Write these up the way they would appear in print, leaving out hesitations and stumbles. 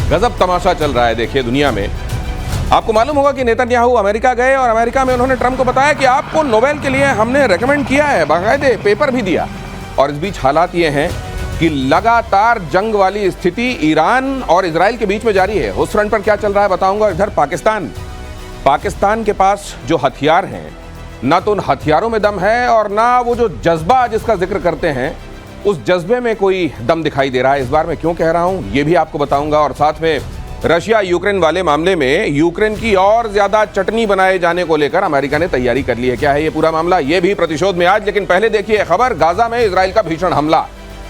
गजब तमाशा चल रहा है देखिए दुनिया में। आपको मालूम होगा कि नेतन्याहू अमेरिका गए और अमेरिका में उन्होंने ट्रंप को बताया कि आपको नोबेल के लिए हमने रेकमेंड किया है, बाकायदे पेपर भी दिया। और इस बीच हालात ये हैं कि लगातार जंग वाली स्थिति ईरान और इजराइल के बीच में जारी है। उस फ्रंट पर क्या चल रहा है बताऊंगा। इधर पाकिस्तान के पास जो हथियार हैं, ना तो उन हथियारों में दम है और ना वो जो जज्बा जिसका जिक्र करते हैं उस जज्बे में कोई दम दिखाई दे रहा है। इस बार मैं क्यों कह रहा हूं ये भी आपको बताऊंगा। और साथ में रशिया यूक्रेन वाले मामले में यूक्रेन की और ज्यादा चटनी बनाए जाने को लेकर अमेरिका ने तैयारी कर ली है। क्या है ये पूरा मामला, ये भी प्रतिशोध में आज। लेकिन पहले देखिए खबर, गाजा में इजराइल का भीषण हमला।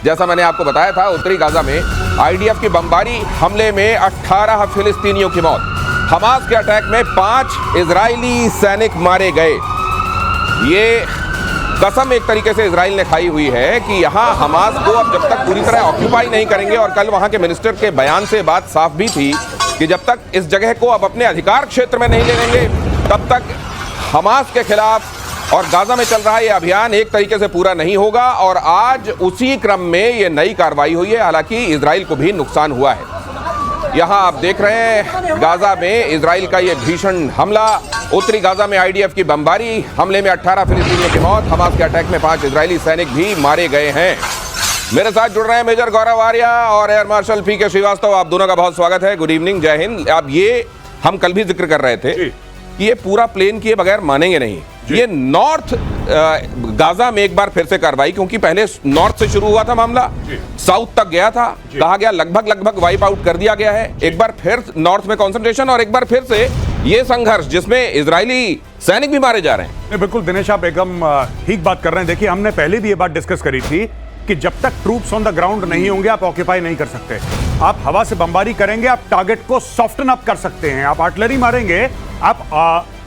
जैसा मैंने आपको बताया था, उत्तरी गाजा में आईडीएफ की बमबारी हमले में 18 फिलिस्तीनियों की मौत। हमास के अटैक में 5 इजरायली सैनिक मारे गए। ये कसम एक तरीके से इजराइल ने खाई हुई है कि यहां हमास को अब जब तक पूरी तरह ऑक्यूपाई नहीं करेंगे, और कल वहां के मिनिस्टर के बयान से बात साफ भी थी कि जब तक इस जगह को अब अपने अधिकार क्षेत्र में नहीं ले लेंगे तब तक हमास के खिलाफ और गाजा में चल रहा ये अभियान एक तरीके से पूरा नहीं होगा। और आज उसी क्रम में ये नई कार्रवाई हुई है। हालांकि इजराइल को भी नुकसान हुआ है। यहां आप देख रहे हैं गाजा में इजराइल का ये भीषण हमला, उत्तरी गाजा में आईडीएफ की बमबारी, हमले में 18 फिलिस्तीनियों की मौत, हमास के अटैक में 5 इजरायली सैनिक भी मारे गए हैं। मेरे साथ जुड़ रहे हैं मेजर गौरव आर्या और एयर मार्शल पीके श्रीवास्तव। आप दोनों का बहुत स्वागत है। गुड इवनिंग, जय हिंद। अब ये हम कल भी जिक्र कर रहे थे कि ये पूरा प्लेन किए बगैर मानेंगे नहीं। ये नॉर्थ गाजा में एक बार फिर से कार्रवाई, क्योंकि पहले नॉर्थ से शुरू हुआ था मामला, साउथ तक गया था, कहा गया लगभग वाइप आउट कर दिया गया है। एक बार फिर नॉर्थ में कंसंट्रेशन और एक बार फिर से ये संघर्ष जिसमें इजरायली सैनिक भी मारे जा रहे हैं। बिल्कुल दिनेश, आप एकदम ठीक बात कर रहे हैं। देखिए, हमने पहले भी ये बात डिस्कस करी थी कि जब तक ट्रूप्स ऑन द ग्राउंड नहीं होंगे आप ऑक्यूपाई नहीं कर सकते। आप हवा से बमबारी करेंगे, आप टारगेट को सॉफ्टन अप कर सकते हैं, आप आर्टिलरी मारेंगे, आप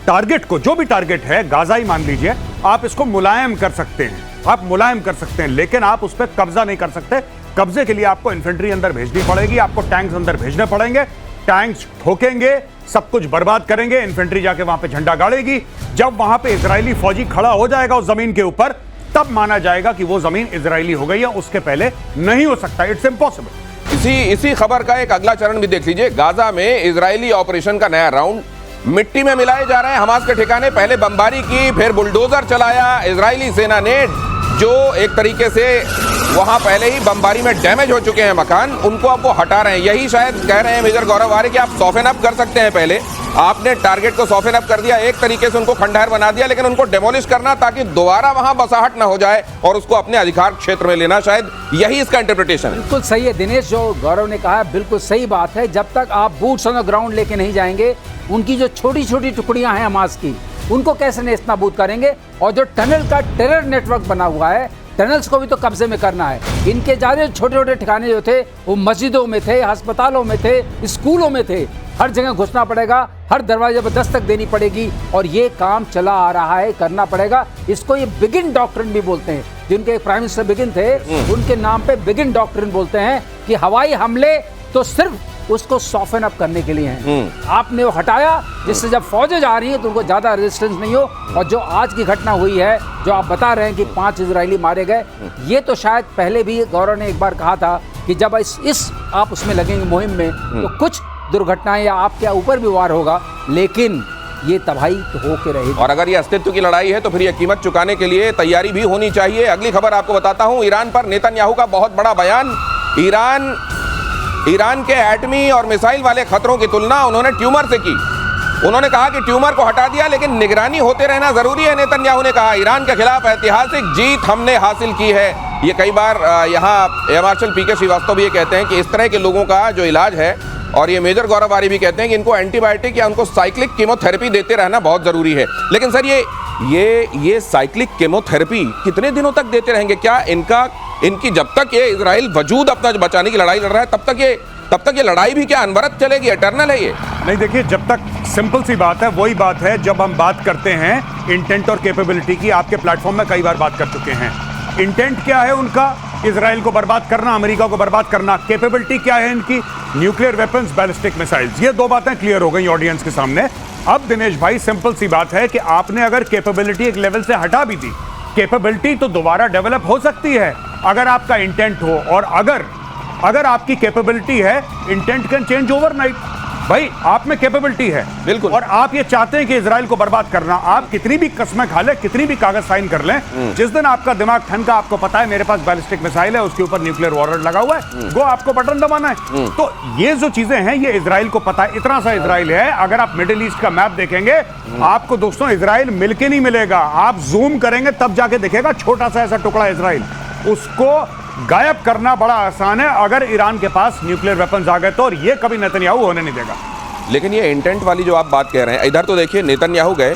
टारगेट को, जो भी टारगेट है, गाजा ही मान लीजिए, आप इसको मुलायम कर सकते हैं, आप मुलायम कर सकते हैं, लेकिन आप उस पर कब्जा नहीं कर सकते। कब्जे के लिए आपको इन्फेंट्री अंदर भेजनी पड़ेगी, आपको टैंक्स अंदर भेजने पड़ेंगे, टैंक्स ठोकेंगे, सब कुछ बर्बाद करेंगे, इन्फेंट्री जाके वहां पे झंडा गाड़ेगी। जब वहां पे इजरायली फौजी खड़ा हो जाएगा उस जमीन के ऊपर, तब माना जाएगा कि वो जमीन इजरायली हो गई है, उसके पहले नहीं हो सकता। It's impossible. इसी खबर का एक अगला चरण भी देख लीजिए। गाजा में इजरायली ऑपरेशन का नया राउंड, मिट्टी में मिलाए जा रहे हैं हमास के ठिकाने। पहले बमबारी की, फिर बुलडोजर चलाया इजरायली सेना ने, जो एक तरीके से वहां पहले ही बमबारी में डैमेज हो चुके हैं मकान, उनको अब वो हटा रहे हैं। यही शायद कह रहे हैं मेजर गौरव आर्य कि आप सॉफ्टन अप कर सकते हैं। पहले आपने टारगेट को सॉफ्टन अप कर दिया, एक तरीके से उनको खंडहर बना दिया, लेकिन उनको डेमोलिश करना ताकि दोबारा वहां बसाहट ना हो जाए और उसको अपने अधिकार क्षेत्र में लेना, शायद यही इसका इंटरप्रिटेशन है। बिल्कुल सही है दिनेश, जो गौरव ने कहा बिल्कुल सही बात है। जब तक आप बूट्स ऑन द ग्राउंड लेके नहीं जाएंगे, उनकी जो छोटी छोटी टुकड़ियां हैं हमास की, उनको कैसे नेस्तनाबूद करेंगे। और जो टनल का टेरर नेटवर्क बना हुआ है, टनल्स को भी तो कब्जे में करना है। इनके ज़्यादा छोटे छोटे ठिकाने जो थे वो मस्जिदों में थे, अस्पतालों में थे, स्कूलों में थे। हर जगह घुसना पड़ेगा, हर दरवाजे पर दस्तक देनी पड़ेगी, और ये काम चला आ रहा है, करना पड़ेगा। इसको ये बिगिन डॉक्ट्रिन भी बोलते हैं। जिनके प्राइम मिनिस्टर बिगिन थे, उनके नाम पे बिगिन डॉक्ट्रिन बोलते हैं कि हवाई हमले तो सिर्फ उसको सॉफ्टन अप करने के लिए हैं। आपने वो हटाया, जिससे जब फौजें जा रही हैं तो उनको ज़्यादा रेजिस्टेंस नहीं हो। और जो आज की घटना हुई है, जो आप बता रहे हैं कि 5 इजरायली मारे गए, ये तो शायद पहले भी गौरव ने एक बार कहा था कि जब इस आप उसमें लगेंगे मुहिम में, तो कुछ दुर्घटनाएं या आपके ऊपर भी वार होगा, लेकिन ये तबाही तो होके रहेगी। और अगर ये अस्तित्व की लड़ाई है तो फिर ये कीमत चुकाने के लिए तैयारी भी होनी चाहिए। अगली खबर आपको बताता हूं, ईरान पर नेतन्याहू का बहुत बड़ा बयान। ईरान के एटमी और मिसाइल वाले खतरों की तुलना उन्होंने ट्यूमर से की। उन्होंने कहा कि ट्यूमर को हटा दिया, लेकिन निगरानी होते रहना जरूरी है। नेतन्याहू ने कहा, ईरान के खिलाफ ऐतिहासिक जीत हमने हासिल की है। ये कई बार यहाँ एयर मार्शल पीके श्रीवास्तव भी ये कहते हैं कि इस तरह के लोगों का जो इलाज है, और ये मेजर गौरव आर्य भी कहते हैं कि इनको एंटीबायोटिक या उनको साइक्लिक कीमोथेरेपी देते रहना बहुत जरूरी है। लेकिन सर ये साइक्लिक कीमोथेरेपी कितने दिनों तक देते रहेंगे? क्या इनकी जब तक ये इजराइल वजूद अपना बचाने की लड़ाई लड़ रहा है, तब तक ये लड़ाई भी क्या अनवरत चलेगी? एटर्नल है ये? नहीं, देखिए, जब तक, सिंपल सी बात है, वही बात है जब हम बात करते हैं इंटेंट और कैपेबिलिटी की। आपके प्लेटफॉर्म में कई बार बात कर चुके हैं। इंटेंट क्या है उनका? इजराइल को बर्बाद करना, अमेरिका को बर्बाद करना। कैपेबिलिटी क्या है इनकी? Nuclear weapons, ballistic missiles. ये 2 बातें क्लियर हो गई ऑडियंस के सामने। अब दिनेश भाई, सिंपल सी बात है कि आपने अगर कैपेबिलिटी एक लेवल से हटा भी दी, कैपेबिलिटी तो दोबारा डेवलप हो सकती है अगर आपका इंटेंट हो, और अगर अगर आपकी कैपेबिलिटी है, इंटेंट कैन चेंज ओवरनाइट। भाई आप में कैपेबिलिटी है बिल्कुल, और आप ये चाहते हैं कि इजराइल को बर्बाद करना। आप कितनी भी कस्में खा लें, कितनी भी कागज साइन कर लें, जिस दिन आपका दिमाग ठनका, आपको पता है मेरे पास बैलिस्टिक मिसाइल है, उसके ऊपर न्यूक्लियर वॉरहेड लगा हुआ है, वो आपको बटन दबाना है। तो ये जो चीजें हैं, ये इजराइल को पता है। इतना सा इजराइल है, अगर आप मिडिल ईस्ट का मैप देखेंगे, आपको दोस्तों इजराइल मिलके नहीं मिलेगा। आप जूम करेंगे तब जाके दिखेगा छोटा सा ऐसा टुकड़ा इजराइल। उसको गायब करना बड़ा आसान है अगर ईरान के पास न्यूक्लियर वेपन्स आ गए तो, और ये कभी नेतन्याहू होने नहीं देगा। लेकिन ये इंटेंट वाली जो आप बात कह रहे हैं, इधर तो देखिए नेतन्याहू गए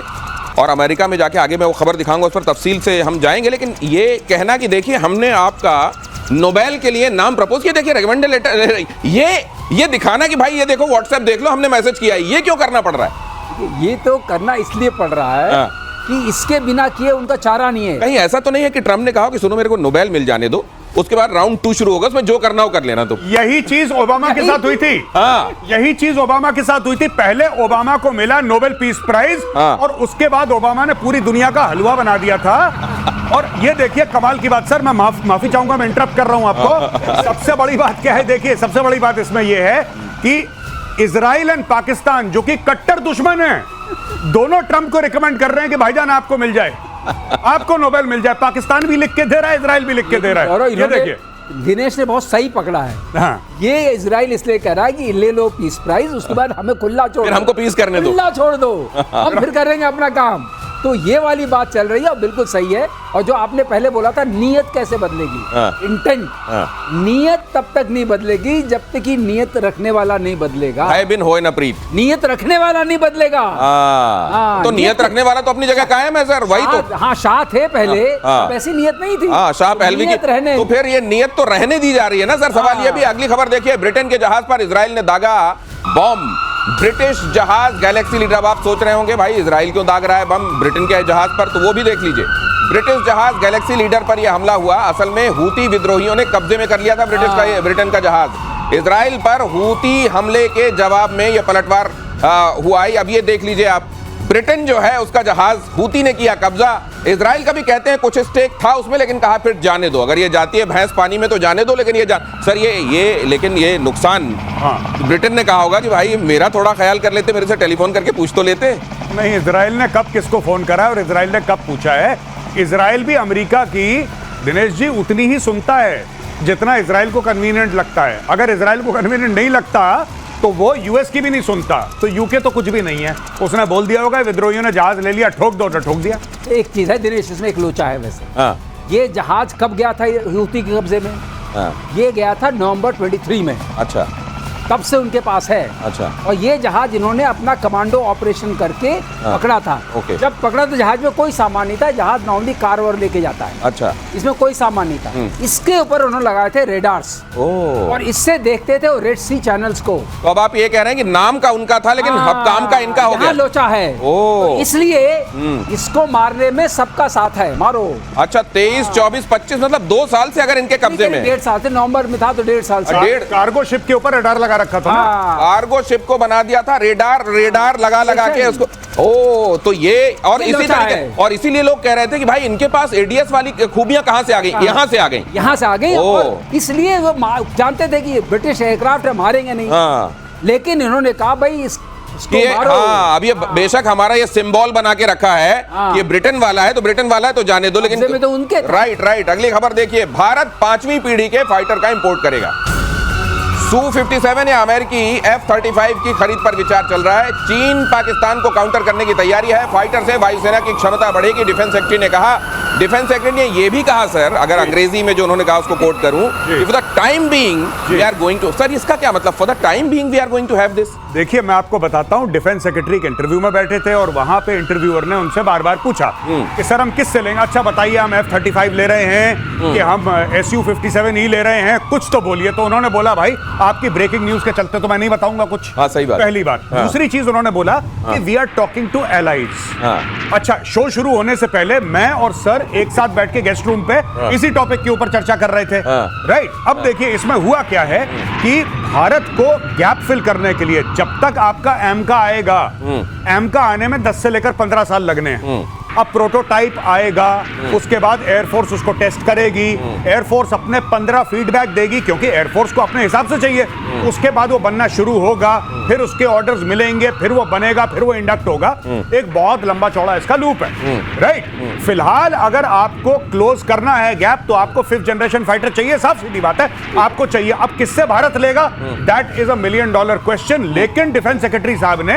और अमेरिका में जाके, आगे मैं वो खबर दिखाऊंगा, उस पर तफसील से हम जाएंगे। लेकिन ये कहना कि देखिए हमने आपका नोबेल के लिए नाम प्रपोज किया, देखिए रिकमेंडेड लेटर, ये दिखाना कि भाई ये देखो व्हाट्सएप देख लो, हमने मैसेज किया है, ये क्यों करना पड़ रहा है? ये तो करना इसलिए पड़ रहा है कि इसके बिना किए उनका चारा नहीं है। कहीं ऐसा तो नहीं है कि ट्रम्प ने कहा कि सुनो मेरे को नोबेल मिल जाने दो, उसके बाद राउंड 2 शुरू होगा, उसमें जो करना हो कर लेना। तो यही चीज ओबामा के साथ हुई थी। यही चीज ओबामा के साथ हुई थी। पहले ओबामा को मिला नोबेल पीस प्राइज, और उसके बाद ओबामा ने पूरी दुनिया का हलवा बना दिया था। और ये देखिए कमाल की बात, सर मैं माफी चाहूंगा, मैं इंटरप्ट कर रहा हूं आपको। सबसे बड़ी बात क्या है, देखिए सबसे बड़ी बात इसमें यह है कि इजराइल एंड पाकिस्तान, जो कि कट्टर दुश्मन है, दोनों ट्रंप को रिकमेंड कर रहे हैं कि भाईजान आपको मिल जाए, आपको नोबेल मिल जाए। पाकिस्तान भी लिख के दे रहा है, इजराइल भी लिख के दे रहा है। ये देखिए दिनेश ने बहुत सही पकड़ा है। हाँ। ये इजराइल इसलिए कह रहा है कि ले लो पीस प्राइज, उसके बाद हमें खुला छोड़ फिर हमको पीस करने दो, खुला छोड़ दो, हम फिर करेंगे अपना काम। तो ये वाली बात चल रही है और बिल्कुल सही है। और जो आपने पहले बोला था नीयत कैसे बदलेगी, इंटेंट, नीयत तब तक नहीं बदलेगी जब तक कि नीयत रखने वाला नहीं बदलेगा। है बिन होए न प्रीत, नीयत रखने वाला नहीं बदलेगा। तो नीयत रखने वाला तो अपनी जगह कायम है सर, वही तो। हाँ शाह थे पहले, वैसी नीयत नहीं थी। शाह पहलवी की, तो फिर ये नीयत तो रहने दी जा रही है ना सर। सवाल ये भी, अगली खबर देखिए, ब्रिटेन के जहाज पर इजराइल ने दागा बॉम्ब। ब्रिटिश जहाज गैलेक्सी लीडर, अब आप सोच रहे होंगे भाई इजराइल क्यों दाग रहा है बम ब्रिटेन के जहाज पर, तो वो भी देख लीजिए। ब्रिटिश जहाज गैलेक्सी लीडर पर यह हमला हुआ। असल में हूती विद्रोहियों ने कब्जे में कर लिया था ब्रिटेन का जहाज। इजराइल पर हूती हमले के जवाब में यह पलटवार हुआ। अब ये देख लीजिए आप, ब्रिटेन जो है उसका जहाज हूती ने किया कब्जा। इजराइल का भी कहते हैं कुछ स्टेक था उसमें, लेकिन कहा फिर जाने दो, अगर ये जाती है भैंस पानी में तो जाने दो, लेकिन ये सर लेकिन ये नुकसान, ब्रिटेन ने कहा होगा कि भाई मेरा थोड़ा ख्याल कर लेते, मेरे से टेलीफोन करके पूछ तो लेते। नहीं, इजराइल ने कब किसको फोन करा और इजराइल ने कब पूछा है? इजराइल भी अमेरिका की, दिनेश जी, उतनी ही सुनता है जितना इजराइल को कन्वीनियंट लगता है। अगर इजराइल को कन्वीनियंट नहीं लगता तो वो यूएस की भी नहीं सुनता। तो यूके तो कुछ भी नहीं है, उसने बोल दिया होगा विद्रोहियों ने जहाज ले लिया, ठोक दो, ठोक दिया। एक चीज है दिनेश, इसमें एक लोचा है वैसे। ये जहाज कब गया था हूती के कब्जे में? ये गया था नवंबर 23 में। अच्छा, तब से उनके पास है। अच्छा। और ये जहाज इन्होंने अपना कमांडो ऑपरेशन करके पकड़ा था। ओके। जब पकड़ा तो जहाज में कोई सामान नहीं था, जहाज नॉर्मली कार और लेके जाता है। अच्छा। इसमें कोई सामान नहीं था। इसके ऊपर उन्होंने लगाए थे रेडार्स, और इससे देखते थे वो रेड सी चैनल्स को। तो अब आप ये कह रहे हैं कि नाम का उनका था लेकिन काम का इनका हो गया, लोचा है। तो इसलिए इसको मारने में सबका साथ है, मारो। अच्छा, 23, 24, 25 मतलब 2 साल से अगर इनके कब्जे में, 1.5 साल से, नवंबर में था तो 1.5 साल से। कार्गो शिप के ऊपर रेडार लगा रखा था। कार्गो शिप को बना दिया था, रेडार लगा के उसको। ओ, तो ये और इसी तरीके, और इसीलिए लोग कह रहे थे कि भाई इनके पास एडीएस वाली खूबियां कहां से आ गई, यहाँ से आ गई। और इसलिए वो जानते थे कि ब्रिटिश एयरक्राफ्ट मारेंगे नहीं। लेकिन इन्होंने कहा भाई इसको मारो। अब ये बेशक हमारा ये सिंबल बना के रखा है कि ये ब्रिटेन वाला है, तो ब्रिटेन वाला है तो जाने दो, लेकिन तो उनके राइट। अगली खबर देखिए, भारत 5वीं पीढ़ी के फाइटर का इंपोर्ट करेगा। Su-57 या अमेरिकी F-35 की खरीद पर विचार चल रहा है। चीन पाकिस्तान को काउंटर करने की तैयारी है। फाइटर से वायुसेना की क्षमता बढ़ेगी, डिफेंस सेक्रेटरी ने कहा। डिफेंस सेक्रेटरी ने यह भी कहा सर, अगर अंग्रेजी में जो उन्होंने कहा उसको कोट करूं, for the time being we are going to, sir इसका क्या मतलब, for the time being we are going to have this? देखिए मैं आपको बताता हूं, डिफेंस सेक्रेटरी के इंटरव्यू में बैठे थे और वहां पे इंटरव्यूअर ने उनसे बार बार पूछा कि सर हम किससे लेंगे? अच्छा बताइए, हम F-35 ले रहे हैं कि हम Su-57 ही ले रहे हैं, कुछ तो बोलिए। तो उन्होंने बोला भाई आपकी ब्रेकिंग न्यूज के चलते तो मैं नहीं बताऊंगा कुछ। हाँ, सही बात, पहली बात। दूसरी चीज उन्होंने बोला कि we are talking to allies. अच्छा, शो शुरू होने से पहले मैं और सर एक साथ बैठ के गेस्ट रूम पे इसी टॉपिक के ऊपर चर्चा कर रहे थे। राइट। अब देखिए इसमें हुआ क्या है कि भारत को गैप फिल करने के लिए, जब तक आपका एमका आएगा, एमका आने में 10 से लेकर 15 साल लगने हैं। अब प्रोटोटाइप आएगा, उसके बाद एयरफोर्स उसको टेस्ट करेगी, एयरफोर्स अपने 15 फीडबैक देगी क्योंकि एयरफोर्स को अपने हिसाब से चाहिए, उसके बाद वो बनना शुरू होगा, फिर उसके ऑर्डर्स मिलेंगे, फिर वो बनेगा, फिर वो इंडक्ट होगा। एक बहुत लंबा चौड़ा इसका लूप है, राइट। फिलहाल अगर आपको क्लोज करना है गैप तो आपको 5th जनरेशन फाइटर चाहिए, साफ सीधी बात है, आपको चाहिए। अब किससे भारत लेगा, दैट इज $1 मिलियन क्वेश्चन। लेकिन डिफेंस सेक्रेटरी साहब ने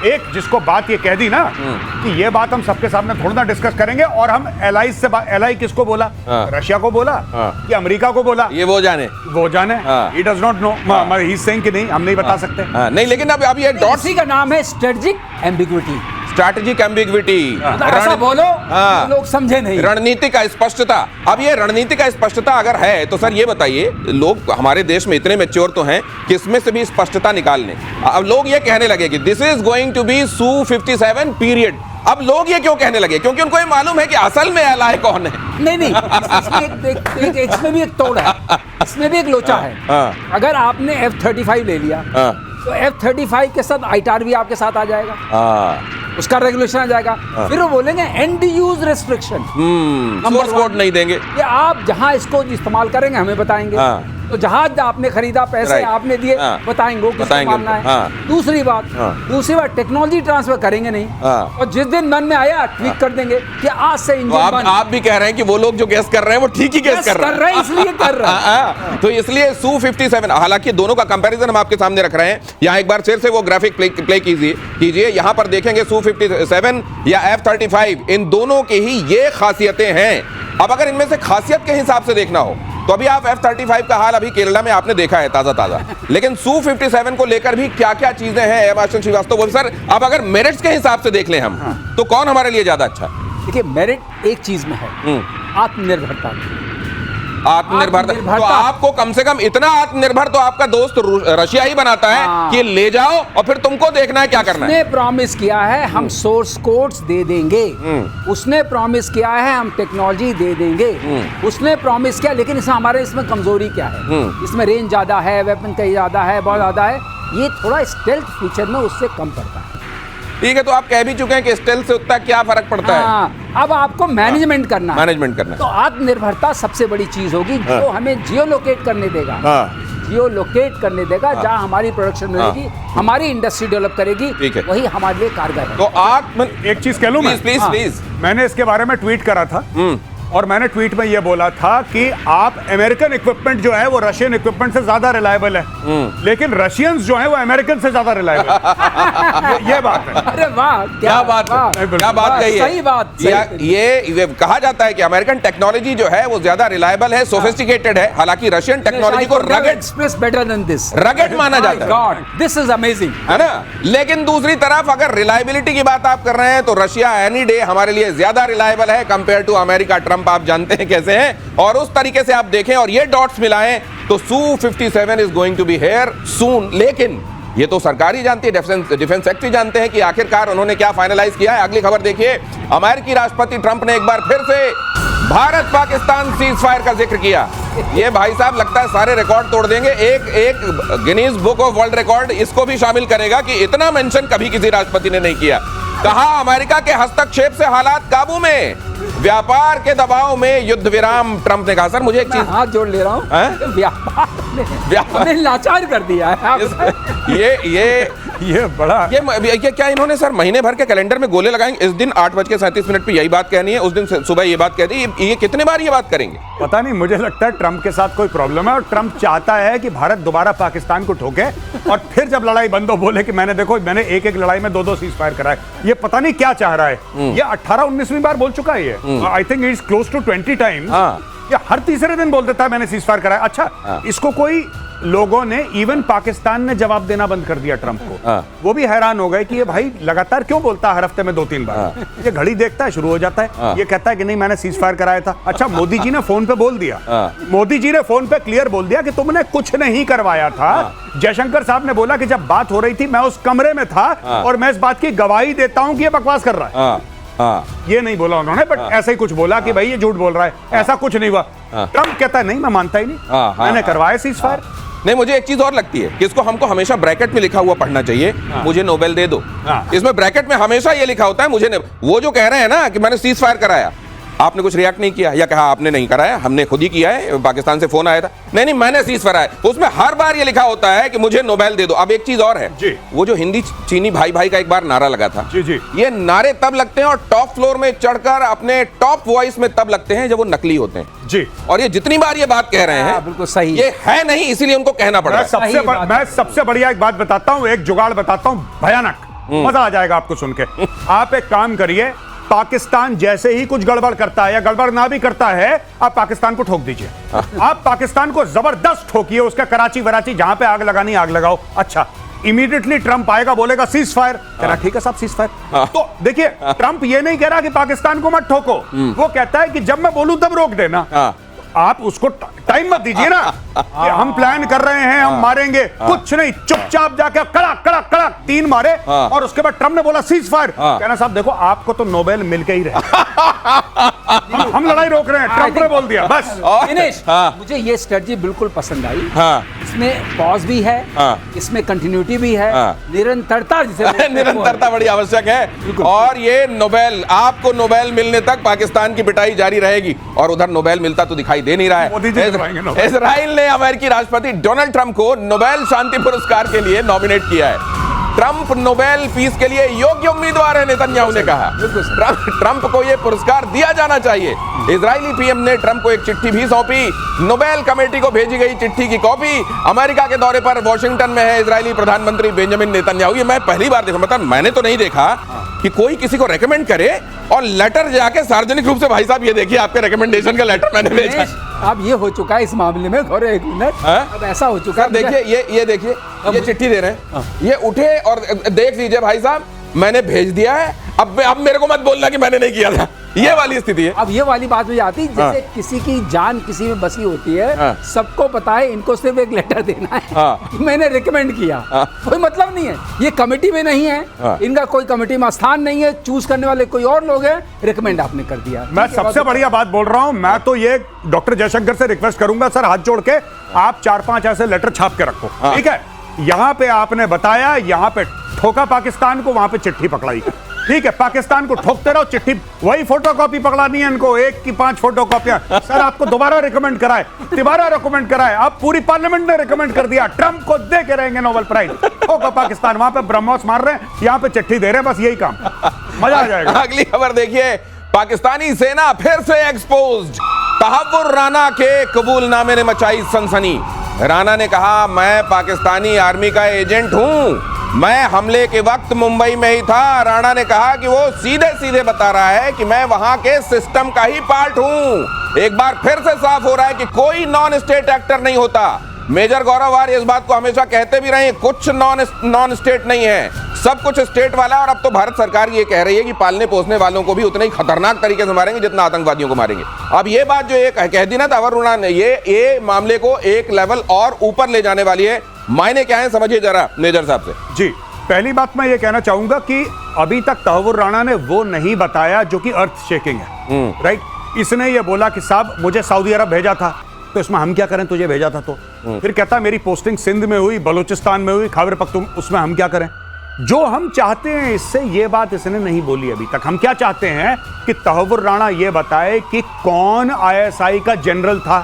एक जिसको बात ये कह दी ना कि ये बात हम सबके सामने थोड़ा ना डिस्कस करेंगे, और हम एलाई से एलाई किसको बोला, रशिया को बोला कि अमेरिका को बोला, ये वो जाने he does not know, he is saying कि नहीं हम नहीं बता सकते। नहीं, लेकिन अब ये डॉट्स इसी का नाम है स्ट्रेटजिक एम्बिग्विटी। स्ट्रैटेजिक एम्बिग्विटी, ऐसा बोलो लोग समझे नहीं। रणनीति का स्पष्टता। अब ये रणनीति का स्पष्टता अगर है तो सर ये बताइए, लोग हमारे देश में इतने मैच्योर तो हैं कि इसमें से भी स्पष्टता निकाल लें। अब लोग ये कहने लगे कि this is going to be Su-57 period. अब लोग ये क्यों कहने लगे, क्योंकि उनको ये मालूम है कि असल में एलाई कौन है। नहीं, इसमें भी एक तोड़ है, इसमें भी एक लोचा है। अगर आपने F-35 ले लिया तो F-35 के साथ ITAR भी आपके साथ आ जाएगा, उसका रेगुलेशन आ जाएगा। फिर वो बोलेंगे and use restriction, source code नहीं देंगे कि आप जहां इसको इस्तेमाल करेंगे हमें बताएंगे। तो जहाज आपने खरीदा, पैसे आपने दिए, बताएंगे वो किसको मानना है। दूसरी बात टेक्नोलॉजी ट्रांसफर करेंगे नहीं, और जिस दिन मन में आया ट्वीट कर देंगे कि आज से इंजन बंद। आप भी कह रहे हैं कि वो लोग जो गैस कर रहे हैं वो ठीक ही गैस कर रहे हैं, इसलिए कर रहे हैं। तो इसलिए Su-57, हालांकि दोनों का कंपैरिजन हम आपके सामने रख रहे हैं। यहाँ एक बार फिर से वो ग्राफिक प्ले कीजिए। यहाँ पर देखेंगे Su-57 या F-35, इन दोनों की ही ये खासियतें हैं। अब अगर इनमें से खासियत के हिसाब से देखना हो तो अभी आप F-35 का हाल अभी केरला में आपने देखा है ताजा, लेकिन Su-57 को लेकर भी क्या क्या चीजें हैं एम आर्शल श्रीवास्तव सर, अब अगर मेरिट्स के हिसाब से देख लें हम, तो कौन हमारे लिए ज्यादा अच्छा? देखिए, मेरिट एक चीज में है, आत्मनिर्भरता। तो आपको कम से कम इतना आत्मनिर्भर तो आपका दोस्त रशिया ही बनाता है कि ले जाओ और फिर तुमको देखना है क्या करना है। उसने प्रॉमिस किया है हम सोर्स कोड्स दे देंगे, उसने प्रॉमिस किया है हम टेक्नोलॉजी दे देंगे, उसने प्रॉमिस किया। लेकिन इसमें कमजोरी क्या है, इसमें रेंज ज्यादा है, वेपन कहीं ज्यादा है, बहुत ज्यादा है, ये थोड़ा स्टेल्थ फीचर में उससे कम पड़ता है। ठीक है, तो आप कह भी चुके हैं कि स्टेल्थ से उतना क्या फर्क पड़ता है। अब आपको मैनेजमेंट करना है, तो आत्मनिर्भरता सबसे बड़ी चीज होगी जो हमें जियोलोकेट करने देगा, जहाँ हमारी प्रोडक्शन मिलेगी, हमारी इंडस्ट्री डेवलप करेगी, वही हमारे लिए कारगर है। तो एक चीज कह लूं मैं, प्लीज। मैंने इसके बारे में ट्वीट करा था, और मैंने ट्वीट में यह बोला था कि आप अमेरिकन इक्विपमेंट जो है वो रशियन इक्विपमेंट से ज्यादा रिलायबल है, लेकिन रशियंस जो है वो अमेरिकन से ज्यादा रिलायबल है। ये बात है। अरे वाह, क्या बात कही है, सही बात। ये कहा जाता है कि अमेरिकन टेक्नोलॉजी जो है वो ज्यादा रिलायबल है, सोफिस्टिकेटेड है, हालांकि रशियन टेक्नोलॉजी को रगड माना जाता है। दिस इज अमेजिंग, है ना। लेकिन दूसरी तरफ अगर रिलायबिलिटी की बात आप कर रहे हैं तो रशिया एनी डे हमारे लिए ज्यादा रिलायबल है कंपेयर टू अमेरिका। ट्रम्प आप जानते हैं कैसे हैं, और उस तरीके से आप देखें और ये डॉट्स मिलाएं तो Su-57 is going to be here soon. लेकिन ये तो सरकार ही जानती है, डिफेंस सेक्रेटरी जानते हैं कि आखिरकार उन्होंने क्या फाइनलाइज किया है। अगली खबर देखिए, अमेरिकी राष्ट्रपति ट्रंप ने एक बार फिर से भारत पाकिस्तान सीज फायर का जिक्र किया। ये भाई साहब लगता है सारे रिकॉर्ड तोड़ देंगे, एक Guinness book of world record इसको भी शामिल करेगा कि इतना मेंशन कभी किसी राष्ट्रपति ने नहीं किया। कहा अमेरिका के हस्तक्षेप से हालात काबू में, व्यापार के दबाव में युद्ध विराम। ट्रंप ने कहा, सर मुझे एक चीज हाथ जोड़ ले रहा हूं, व्यापार ने लाचार कर दिया है। ये बड़ा ये क्या इन्होंने सर महीने भर के कैलेंडर में गोले लगाएंगे, इस दिन 8:37 पे यही बात कहनी है, उस दिन सुबह ये बात कह दी, ये कितने बार ये बात करेंगे पता नहीं। मुझे लगता है ट्रंप के साथ कोई प्रॉब्लम है और ट्रंप चाहता है कि भारत दोबारा पाकिस्तान को ठोके और फिर जब लड़ाई बंद हो बोले कि मैंने एक लड़ाई में 2 सीज फायर कराए। ये पता नहीं क्या चाह रहा है। ये 18-19वीं बार बोल चुका है ये। I think it's close to 20 times. ये हर तीसरे दिन बोल देता है मैंने सीज फायर कराया। अच्छा, इसको कोई लोगों ने, इवन पाकिस्तान ने जवाब देना बंद कर दिया ट्रंप को। वो भी हैरान हो गए कि ये भाई लगातार क्यों बोलता है हर हफ्ते में 2-3 बार। ये घड़ी देखता है, शुरू हो जाता है, ये कहता है कि नहीं मैंने सीज फायर कराया था। अच्छा, मोदी जी ने फोन पे बोल दिया, मोदी जी ने फोन पे क्लियर बोल दिया कि तुमने कुछ नहीं करवाया था। जयशंकर साहब ने बोला कि जब बात हो रही थी मैं उस कमरे में था और मैं इस बात की गवाही देता हूं कि ये बकवास कर रहा है। ये नहीं बोला उन्होंने, बट ऐसा ही कुछ बोला कि भाई ये झूठ बोल रहा है, ऐसा कुछ नहीं हुआ। ट्रंप कहता है नहीं मैं मानता ही नहीं, मैंने करवाया सीज फायर। नहीं, मुझे एक चीज और लगती है कि इसको हमको हमेशा ब्रैकेट में लिखा हुआ पढ़ना चाहिए, मुझे नोबेल दे दो। इसमें ब्रैकेट में हमेशा ये लिखा होता है मुझे वो जो कह रहे हैं ना कि मैंने सीज फायर कराया, आपने कुछ रिएक्ट नहीं किया या कहा आपने नहीं कराया, हमने खुद ही किया है, पाकिस्तान से फोन आया था, नहीं मैंने सीज फायर, उसमें हर बार ये लिखा होता है कि मुझे नोबेल दे दो। अब एक चीज और है जी। वो जो हिंदी चीनी भाई भाई का एक बार नारा लगा था, जी जी, ये नारे तब लगते हैं और टॉप फ्लोर में चढ़कर अपने टॉप वॉइस में तब लगते हैं जब वो नकली होते हैं जी। और ये जितनी बार ये बात कह रहे हैं बिल्कुल सही, ये है नहीं, इसीलिए उनको कहना पड़ रहा है। मैं सबसे बढ़िया एक बात बताता हूं, एक जुगाड़ बताता हूं, भयानक, मजा आ जाएगा आपको सुन के। आप एक काम करिए, पाकिस्तान जैसे ही कुछ गड़बड़ करता है या गड़बड़ ना भी करता है, आप पाकिस्तान को ठोक दीजिए। आप पाकिस्तान को जबरदस्त ठोकिए, उसका कराची वराची जहां पे आग लगानी आग लगाओ। अच्छा, इमीडिएटली ट्रंप आएगा, बोलेगा सीज फायर, कह रहा ठीक है साहब सीज फायर। तो देखिए, ट्रंप ये नहीं कह रहा कि पाकिस्तान को मत ठोको, वो कहता है कि जब मैं बोलूं तब रोक देना। आप उसको टाइम मत दीजिए ना कि हम प्लान कर रहे हैं, हम मारेंगे, कुछ नहीं, चुपचाप जाके कड़क कड़क कड़क 3 मारे और उसके बाद ट्रंप ने बोला सीज फायर। कहना साहब देखो, आपको तो नोबेल मिल के ही रहे। हम लड़ाई रोक रहे हैं, ट्रंप ने बोल दिया बस। दिनेश, मुझे ये स्ट्रेटजी बिल्कुल पसंद आई। इसमें पॉज भी है, इसमें कंटिन्यूटी भी है, निरंतरता जिसे निरंतरता बड़ी आवश्यक है। और ये नोबेल, आपको नोबेल मिलने तक पाकिस्तान की पिटाई जारी रहेगी। और उधर नोबेल मिलता तो दिखाई दे नहीं रहा है। इजराइल ने अमेरिकी राष्ट्रपति डोनाल्ड ट्रंप को नोबेल शांति पुरस्कार के लिए नॉमिनेट किया है। ट्रंप नोबेल पीस के लिए योग्य उम्मीदवार है, नेतन्याहू ने कहा। ट्रंप को यह पुरस्कार दिया जाना चाहिए। इजरायली पीएम ने ट्रंप को एक चिट्ठी भी सौंपी। नोबेल कमेटी को भेजी गई चिट्ठी की कॉपी अमेरिका के दौरे पर वॉशिंगटन में है इजरायली प्रधानमंत्री बेंजामिन नेतन्याहू। ये मैं पहली बार देखा, मतलब मैंने तो नहीं देखा कि कोई किसी को रेकमेंड करे और लेटर जाके सार्वजनिक रूप से, भाई साहब ये देखिए आपके रिकमेंडेशन का लेटर मैंने भेजा। अब ये हो चुका है इस मामले में, और एक मिनट, अब ऐसा हो चुका है। देखिए ये देखिए, ये चिट्ठी दे रहे हैं, ये उठे और देख लीजिए भाई साहब, मैंने भेज दिया है, अब मेरे को मत बोलना कि मैंने नहीं किया था। ये वाली स्थिति है। अब ये वाली बात हो जाती है जैसे किसी की जान किसी में बसी होती है, सबको पता है, इनको सिर्फ एक लेटर देना है कि मैंने रिकमेंड किया, कोई मतलब नहीं है, ये कमेटी में नहीं है, इनका कोई कमेटी में स्थान नहीं है, चूज करने वाले कोई और लोग हैं, रिकमेंड आपने कर दिया। मैं सबसे बढ़िया बात बोल रहा हूं, मैं तो ये डॉक्टर जयशंकर से रिक्वेस्ट करूंगा, सर हाथ जोड़ के आप 4-5 ऐसे लेटर छाप के रखो, ठीक है। यहां पे आपने बताया, यहां पे ठोका पाकिस्तान को, वहां पे चिट्ठी पकड़ाई, ठीक है। पाकिस्तान को ठोकते रहो, चिट्ठी वही फोटोकॉपी पकड़ानी है इनको, 1 की 5 फोटोकॉपियां। सर आपको दोबारा रिकमेंड कराए, तिबारा रिकमेंड कराए, आप पूरी पार्लियामेंट ने रिकमेंड कर दिया, ट्रंप को दे के रहेंगे नोबेल प्राइज। ठोका पाकिस्तान, वहां पे ब्रह्मोस मार रहे हैं, यहां पे चिट्ठी दे रहे हैं, बस यही काम, मजा आ जाएगा। अगली खबर देखिए, पाकिस्तानी सेना फिर से एक्सपोज्ड। तहव्वुर राना के कबूलनामे ने मचाई सनसनी। राना ने कहा, मैं पाकिस्तानी आर्मी का एजेंट हूं, मैं हमले के वक्त मुंबई में ही था। राणा ने कहा कि वो सीधे सीधे बता रहा है कि मैं वहां के सिस्टम का ही पार्ट हूं। एक बार फिर से साफ हो रहा है कि कोई नॉन स्टेट एक्टर नहीं होता। मेजर गौरव आर्य इस बात को हमेशा कहते भी रहे, कुछ नॉन स्टेट नहीं है, सब कुछ स्टेट वाला। और अब तो भारत सरकार ये कह रही है कि पालने पोसने वालों को भी उतने ही खतरनाक तरीके से मारेंगे जितना आतंकवादियों को मारेंगे। अब ये बात जो ये कह दी ना तहव्वुर राना ने, ये मामले को एक लेवल और ऊपर ले जाने वाली है। मायने क्या है समझिए जरा मेजर साहब से। जी, पहली बात मैं ये कहना चाहूंगा कि अभी तक तहव्वुर राना ने वो नहीं बताया जो कि अर्थ शेकिंग है, राइट। इसने ये बोला कि साहब मुझे सऊदी अरब भेजा था, तो इसमें हम क्या करें, तुझे भेजा था तो। फिर कहता मेरी पोस्टिंग सिंध में हुई, बलूचिस्तान में हुई, खैबर पख्तूनख्वा, उसमें हम क्या करें। जो हम चाहते हैं इससे, ये बात इसने नहीं बोली अभी तक। हम क्या चाहते हैं कि तहव्वुर राना ये बताए कि कौन ISI का जनरल था,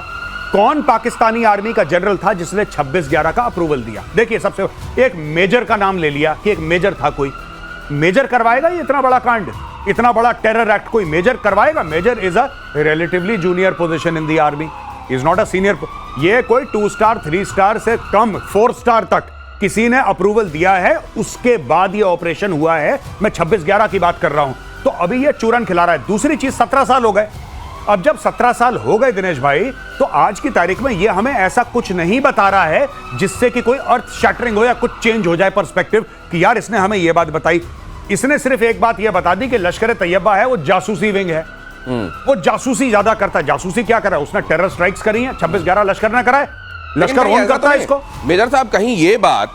कौन पाकिस्तानी आर्मी का जनरल था जिसने 26/11 का अप्रूवल दिया। देखिए, सबसे एक मेजर का नाम ले लिया कि एक मेजर था, कोई मेजर करवाएगा ये इतना बड़ा कांड, इतना बड़ा टेरर एक्ट कोई मेजर करवाएगा? Major is a relatively junior position in the army, is not a senior. ये कोई 2 स्टार 3 स्टार से कम 4 स्टार तक किसी ने अप्रूवल दिया है, उसके बाद ये ऑपरेशन हुआ है। मैं 26/11 की बात कर रहा हूं, तो अभी ये चूरन खिला रहा है। दूसरी चीज, 17 साल हो गए। अब जब 17 साल हो गए दिनेश भाई, तो आज की तारीख में ये हमें ऐसा कुछ नहीं बता रहा है जिससे कि कोई अर्थ शैटरिंग हो या कुछ चेंज हो जाए पर्सपेक्टिव कि यार इसने हमें ये बात बताई। इसने सिर्फ एक बात ये बता दी कि लश्कर तैयबा है वो जासूसी विंग है, वो जासूसी ज्यादा करता है। जासूसी क्या करा, उसने टेरर स्ट्राइक्स करी है, 26/11 लश्कर ने कराए, लश्कर ओन करता है इसको। मेजर साहब, कहीं ये बात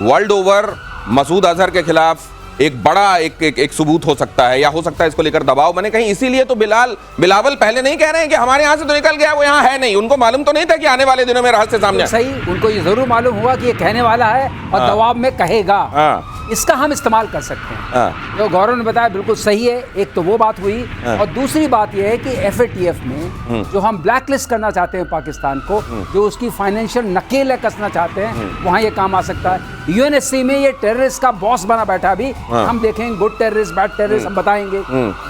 वर्ल्ड ओवर मसूद अजहर के खिलाफ एक बड़ा एक सबूत हो सकता है, या हो सकता है इसको लेकर दबाव बने कहीं, इसीलिए तो बिलावल पहले नहीं कह रहे हैं कि हमारे यहाँ से तो निकल गया, वो यहाँ है नहीं। उनको मालूम तो नहीं था कि आने वाले दिनों में रहस्य सामने आए। सही, उनको ये जरूर मालूम हुआ कि ये कहने वाला है और दबाव में कहेगा। इसका हम इस्तेमाल कर सकते हैं। जो गौरव ने बताया बिल्कुल सही है। एक तो वो बात हुई, और दूसरी बात यह है कि FATF में जो हम ब्लैक लिस्ट करना चाहते हैं पाकिस्तान को, जो उसकी फाइनेंशियल नकेल कसना चाहते हैं, वहां ये काम आ सकता है। UNSC में ये टेररिस्ट का बॉस बना बैठा अभी, हम देखेंगे गुड टेररिस्ट बैड टेररिस्ट हम बताएंगे,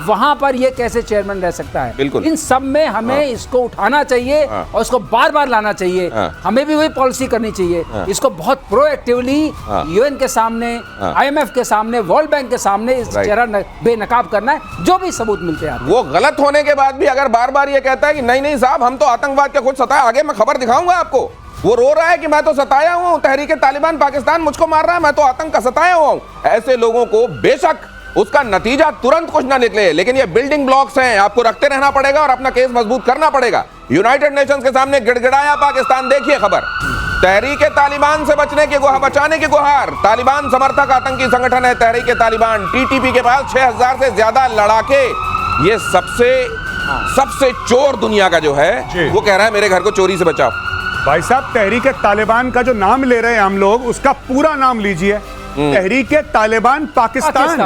वहां पर ये कैसे चेयरमैन रह सकता है। इन सब में हमें इसको उठाना चाहिए और इसको बार बार लाना चाहिए। हमें भी वही पॉलिसी करनी चाहिए, इसको बहुत प्रोएक्टिवली UN के सामने, IMF के सामने, वर्ल्ड बैंक के सामने इस चेहरा बेनकाब करना है, जो भी सबूत मिलते हैं। वो गलत होने के बाद भी अगर बार बार ये कहता है कि नहीं नहीं साहब हम तो आतंकवाद के खुद सताया, आगे मैं खबर दिखाऊंगा आपको, वो रो रहा है कि मैं तो सताया हुआ हूं, तहरीक तालिबान पाकिस्तान मुझको मार रहा है, मैं तो आतंक का सताया हुआ हूं। ऐसे लोगों को बेशक उसका नतीजा तुरंत कुछ ना निकले, लेकिन ये बिल्डिंग ब्लॉक्स हैं, आपको रखते रहना पड़ेगा और अपना केस मजबूत करना पड़ेगा। यूनाइटेड नेशंस के सामने गिड़गिड़ाया पाकिस्तान, देखिए खबर, तहरीक तालिबान से बचने की गुहार, बचाने की गुहार, तालिबान समर्थक आतंकी संगठन है तहरीक तालिबान, TTP के पास 6000 से ज्यादा लड़ाके, ये सबसे चोर दुनिया का जो है वो कह रहा है मेरे घर को चोरी से बचाओ। भाई साहब, तहरीक तालिबान का जो नाम ले रहे हैं हम लोग, उसका पूरा नाम लीजिए, तहरीक तालिबान पाकिस्तान।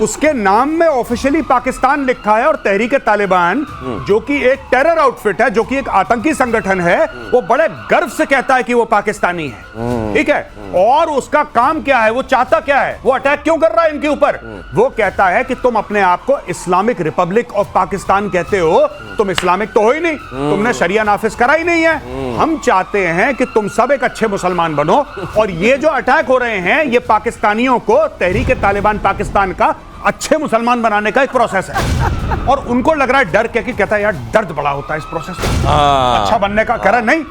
उसके नाम में ऑफिशियली पाकिस्तान लिखा है, और तहरीक तालिबान जो कि एक टेरर आउटफिट है, जो कि एक आतंकी संगठन है, वो बड़े गर्व से कहता है कि वो पाकिस्तानी है। ठीक है, और उसका काम क्या है, वो चाहता क्या है, वो अटैक क्यों कर रहा है इनके ऊपर? वो कहता है कि तुम अपने आप को इस्लामिक रिपब्लिक ऑफ पाकिस्तान कहते हो, तुम इस्लामिक तो हो ही नहीं, तुमने शरिया नाफिज करा ही नहीं है। हम चाहते हैं कि तुम सब एक अच्छे मुसलमान बनो, और ये जो अटैक हो रहे हैं ये पाकिस्तानियों को तहरीक तालिबान पाकिस्तान का अच्छे मुसलमान बनाने का एक प्रोसेस है। और उनको लग रहा है डर, क्या कि कहता है यार दर्द बड़ा होता है इस प्रोसेस में, अच्छा बनने का। कह रहा नहीं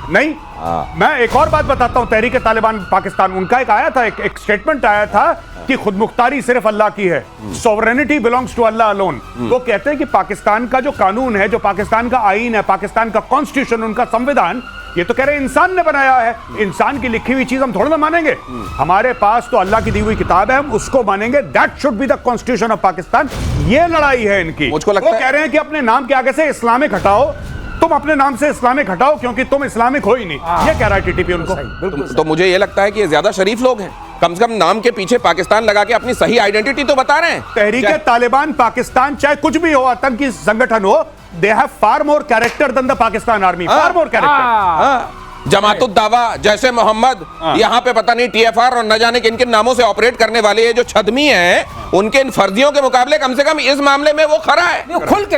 नहीं। मैं एक और बात बताता हूं, तहरीक तालिबान पाकिस्तान, उनका एक आया था, एक स्टेटमेंट आया था कि खुदमुख्तारी सिर्फ अल्लाह की है, sovereignty belongs to Allah alone. वो कहते हैं कि पाकिस्तान का जो कानून है, जो पाकिस्तान का आईन है, पाकिस्तान का कॉन्स्टिट्यूशन, उनका संविधान, ये तो कह रहे हैं इंसान ने बनाया है, इंसान की लिखी हुई चीज हम थोड़ा ना मानेंगे। हमारे पास तो अल्लाह की दी हुई किताब है, हम उसको मानेंगे। That should be the constitution of Pakistan. ये लड़ाई है इनकी। मुझको लगता वो कह रहे हैं कि अपने नाम के आगे से इस्लामिक हटाओ, तुम अपने नाम से इस्लामिक हटाओ, क्योंकि तुम इस्लामिक हो ही नहीं। ये कह रहा है TTP उनको। तो मुझे ये लगता है कि ये ज्यादा शरीफ लोग हैं, कम से कम नाम के पीछे पाकिस्तान लगा के अपनी सही आइडेंटिटी तो बता रहे हैं। तहरीक तालिबान पाकिस्तान चाहे कुछ भी हो, आतंकी संगठन हो, they have far more character than the Pakistan army, far more character. Jamaatud Dawa, जैसे मोहम्मद, यहाँ पे पता नहीं TFR और न जाने किन किन नामों से ऑपरेट करने वाले ये जो छदमी हैं, उनके इन फर्जियों के मुकाबले कम से कम इस मामले में वो खरा है। खुल के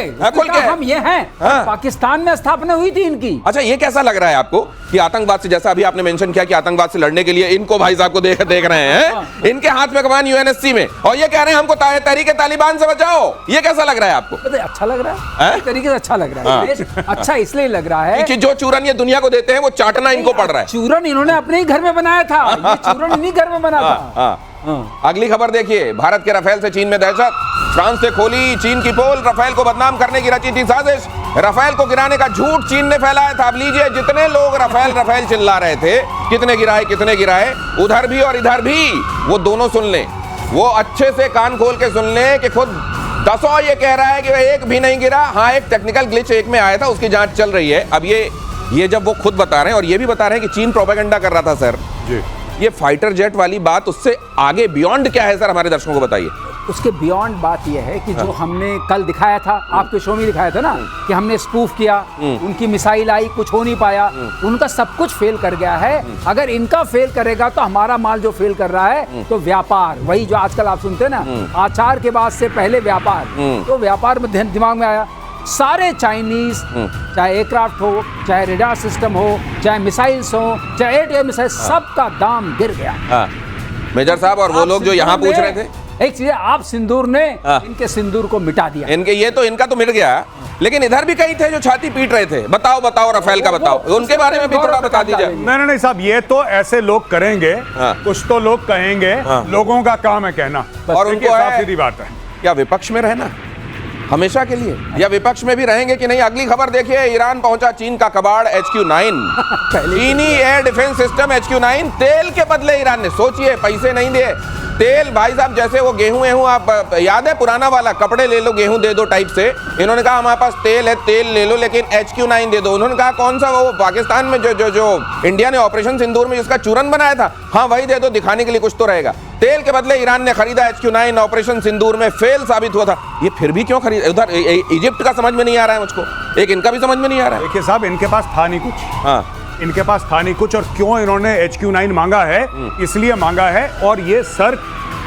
हम ये हैं। पाकिस्तान में स्थापना हुई थी इनकी। अच्छा, ये कैसा लग रहा है आपको कि आतंकवाद से, जैसा अभी आपने मेंशन किया कि आतंकवाद से लड़ने के लिए इनको भाई साहब को देख रहे हैं, इनके हाथ में कमान UNSC में, और ये कह रहे हैं हमको तहरीक तालिबान से बचाओ, ये कैसा लग रहा है आपको? अच्छा लग रहा है, तरीके से अच्छा लग रहा है। अच्छा इसलिए लग रहा है कि जो चूरन ये दुनिया को देते हैं वो चाटना इनको पड़ रहा है। चूरन इन्होंने अपने ही घर में बनाया था, ये चूरन इन्हीं घर में बना था। अगली खबर देखिए, भारत के राफेल से चीन में दहशत, फ्रांस से खोली चीन की पोल, राफेल को बदनाम करने की रची थी साजिश, राफेल को गिराने का झूठ चीन ने फैलाया था। अब लीजिए, जितने लोग राफेल चिल्ला रहे थे, कितने गिराए, उधर भी और इधर भी, वो दोनों सुन लें, वो अच्छे से कान खोल के सुन लें कि खुद दसों ये कह रहा है कि एक भी नहीं गिरा। हाँ, एक टेक्निकल ग्लिच एक में आया था, उसकी जांच चल रही है। अब ये जब वो खुद बता रहे हैं, और ये भी बता रहे हैं कि चीन प्रोपेगेंडा कर रहा था सर जी। ये फाइटर जेट वाली बात, उससे आगे बियॉन्ड क्या है सर, हमारे दर्शकों को बताइए। उसके बियॉन्ड बात यह है कि जो हमने कल दिखाया था, आपके शो में दिखाया था ना, कि हमने स्पूफ किया, उनकी मिसाइल आई, कुछ हो नहीं पाया, उनका सब कुछ फेल कर गया है। अगर इनका फेल करेगा तो हमारा माल जो फेल कर रहा है, तो व्यापार, वही जो आजकल आप सुनते हैं ना, आचार के बाद से पहले व्यापार, तो व्यापार में दिमाग में आया, सारे चाइनीज, चाहे एयरक्राफ्ट हो, चाहे रेडार सिस्टम हो, चाहे मिसाइल्स हो, चाहे एयर मिसाइल, सबका दाम गिर गया। मेजर साहब, और वो लोग जो यहाँ पूछ रहे थे, एक चीज, आप सिंदूर ने इनके सिंदूर को मिटा दिया। इनका तो मिट गया, लेकिन इधर भी कई थे जो छाती पीट रहे थे। बताओ राफेल का बताओ, उनके बारे में भी थोड़ा बता दीजिए। नहीं साहब, ये तो ऐसे लोग करेंगे, कुछ तो लोग कहेंगे, लोगों का काम है कहना, और उनके साथ सीधी बात है। क्या विपक्ष में रहना हमेशा के लिए, या विपक्ष में भी रहेंगे कि नहीं? अगली खबर देखिए, ईरान पहुंचा चीन का कबाड़ HQ-9, चीनी एयर डिफेंस सिस्टम HQ-9 तेल के बदले ईरान ने, सोचिए, पैसे नहीं दिए, तेल भाई साहब जैसे वो गेहूं आप याद है पुराना वाला, कपड़े ले लो गेहूं दे दो टाइप से। इन्होंने कहा हमारे पास तेल है, तेल ले लो लेकिन HQ9 दे दो। उन्होंने कहा कौन सा, वो पाकिस्तान में जो इंडिया ने ऑपरेशन सिंदूर में जिसका चूरन बनाया था, हाँ वही दे दो, दिखाने के लिए कुछ तो रहेगा। तेल के बदले ईरान ने खरीदा HQ9, ऑपरेशन सिंदूर में फेल साबित हुआ था। ये फिर भी क्यों खरीदा? उधर इजिप्ट का समझ में नहीं आ रहा है मुझको, एक इनका भी समझ में नहीं आ रहा है। देखिए साहब, इनके पास था नहीं कुछ, हाँ इनके पास था नहीं कुछ। और क्यों इन्होंने HQ9 मांगा है? इसलिए मांगा है, और ये सर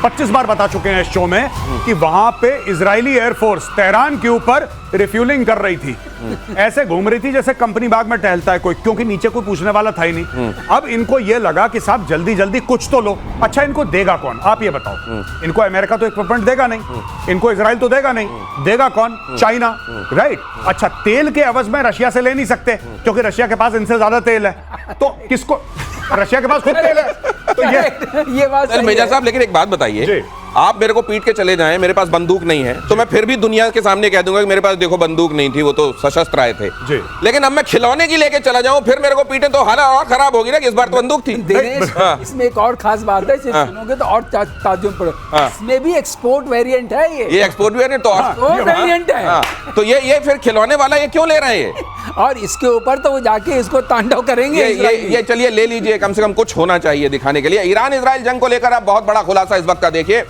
25 बार बता चुके हैं इस शो में कि वहां पे इजरायली एयरफोर्स तेहरान के ऊपर रिफ्यूलिंग कर रही थी। ऐसे घूम रही थी जैसे कंपनी बाग में टहलता है कोई, क्योंकि नीचे कोई पूछने वाला था ही नहीं। अब इनको ये लगा कि साहब जल्दी जल्दी कुछ तो लो। अच्छा, इनको देगा कौन? आप ये बताओ। इनको अमेरिका तो इक्विपमेंट देगा नहीं, इनको इजराइल तो देगा नहीं, देगा कौन? China, right. अच्छा, तेल के एवज में रशिया से ले नहीं सकते क्योंकि रशिया के पास इनसे ज्यादा तेल है, तो किसको? रशिया के पास खुद तेल है। तो ये बात सही मेजर है। साहब, लेकिन एक बात बताइए, आप मेरे को पीट के चले जाएं, मेरे पास बंदूक नहीं है, तो मैं फिर भी दुनिया के सामने कह दूंगा कि मेरे पास देखो बंदूक नहीं थी, वो तो सशस्त्र आए थे जी। लेकिन अब मैं खिलौने की लेके चला जाऊं, फिर मेरे को पीटे तो हालत और खराब होगी ना कि इस बार तो बंदूक थी। दिनेश, इसमें एक और खास बात है, इसे सुनोगे तो और ताज्जुब पड़ो। इसमें भी एक्सपोर्ट वेरिएंट है, ये एक्सपोर्ट वेरिएंट तो एक्सपोर्ट वेरिएंट है। तो ये फिर खिलौने वाला ये क्यों ले रहे हैं? और इसके ऊपर तो वो जाके इसको तांडव करेंगे। ये चलिए ले लीजिए, कम से कम कुछ होना चाहिए दिखाने के लिए। ईरान इजराइल जंग को लेकर अब बहुत बड़ा खुलासा इस वक्त का देखिए।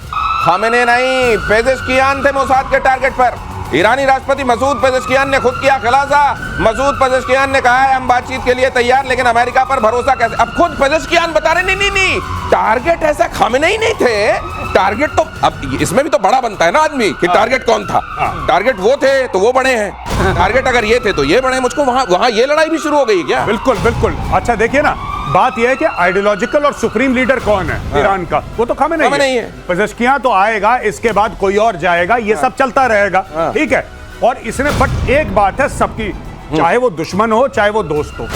खामेनेई नहीं, पेजेश्कियान थे मोसाद के टारगेट पर। ईरानी राष्ट्रपति मसूद पेजेश्कियान ने खुद किया खुलासा। मसूद पेजेश्कियान ने कहा है हम बातचीत के लिए तैयार, लेकिन अमेरिका पर भरोसा कैसे? अब खुद पेजेश्कियान बता रहे नहीं, टारगेट ऐसा खामेनेई नहीं थे, टारगेट तो अब इसमें भी तो बड़ा बनता है ना आदमी कि टारगेट कौन था। टारगेट वो थे तो वो बड़े हैं, टारगेट अगर ये थे तो ये बड़े। मुझको वहां ये लड़ाई भी शुरू हो गई क्या? बिल्कुल बिल्कुल। अच्छा देखिए ना, बात यह है कि आइडियोलॉजिकल और सुप्रीम लीडर कौन है ईरान का? वो तो खामेनेई है। पेजेश्कियान तो आएगा, इसके बाद कोई और जाएगा, ये सब चलता रहेगा, ठीक है। और इसने, बट एक बात है सबकी, चाहे वो दुश्मन हो चाहे वो दोस्त हो,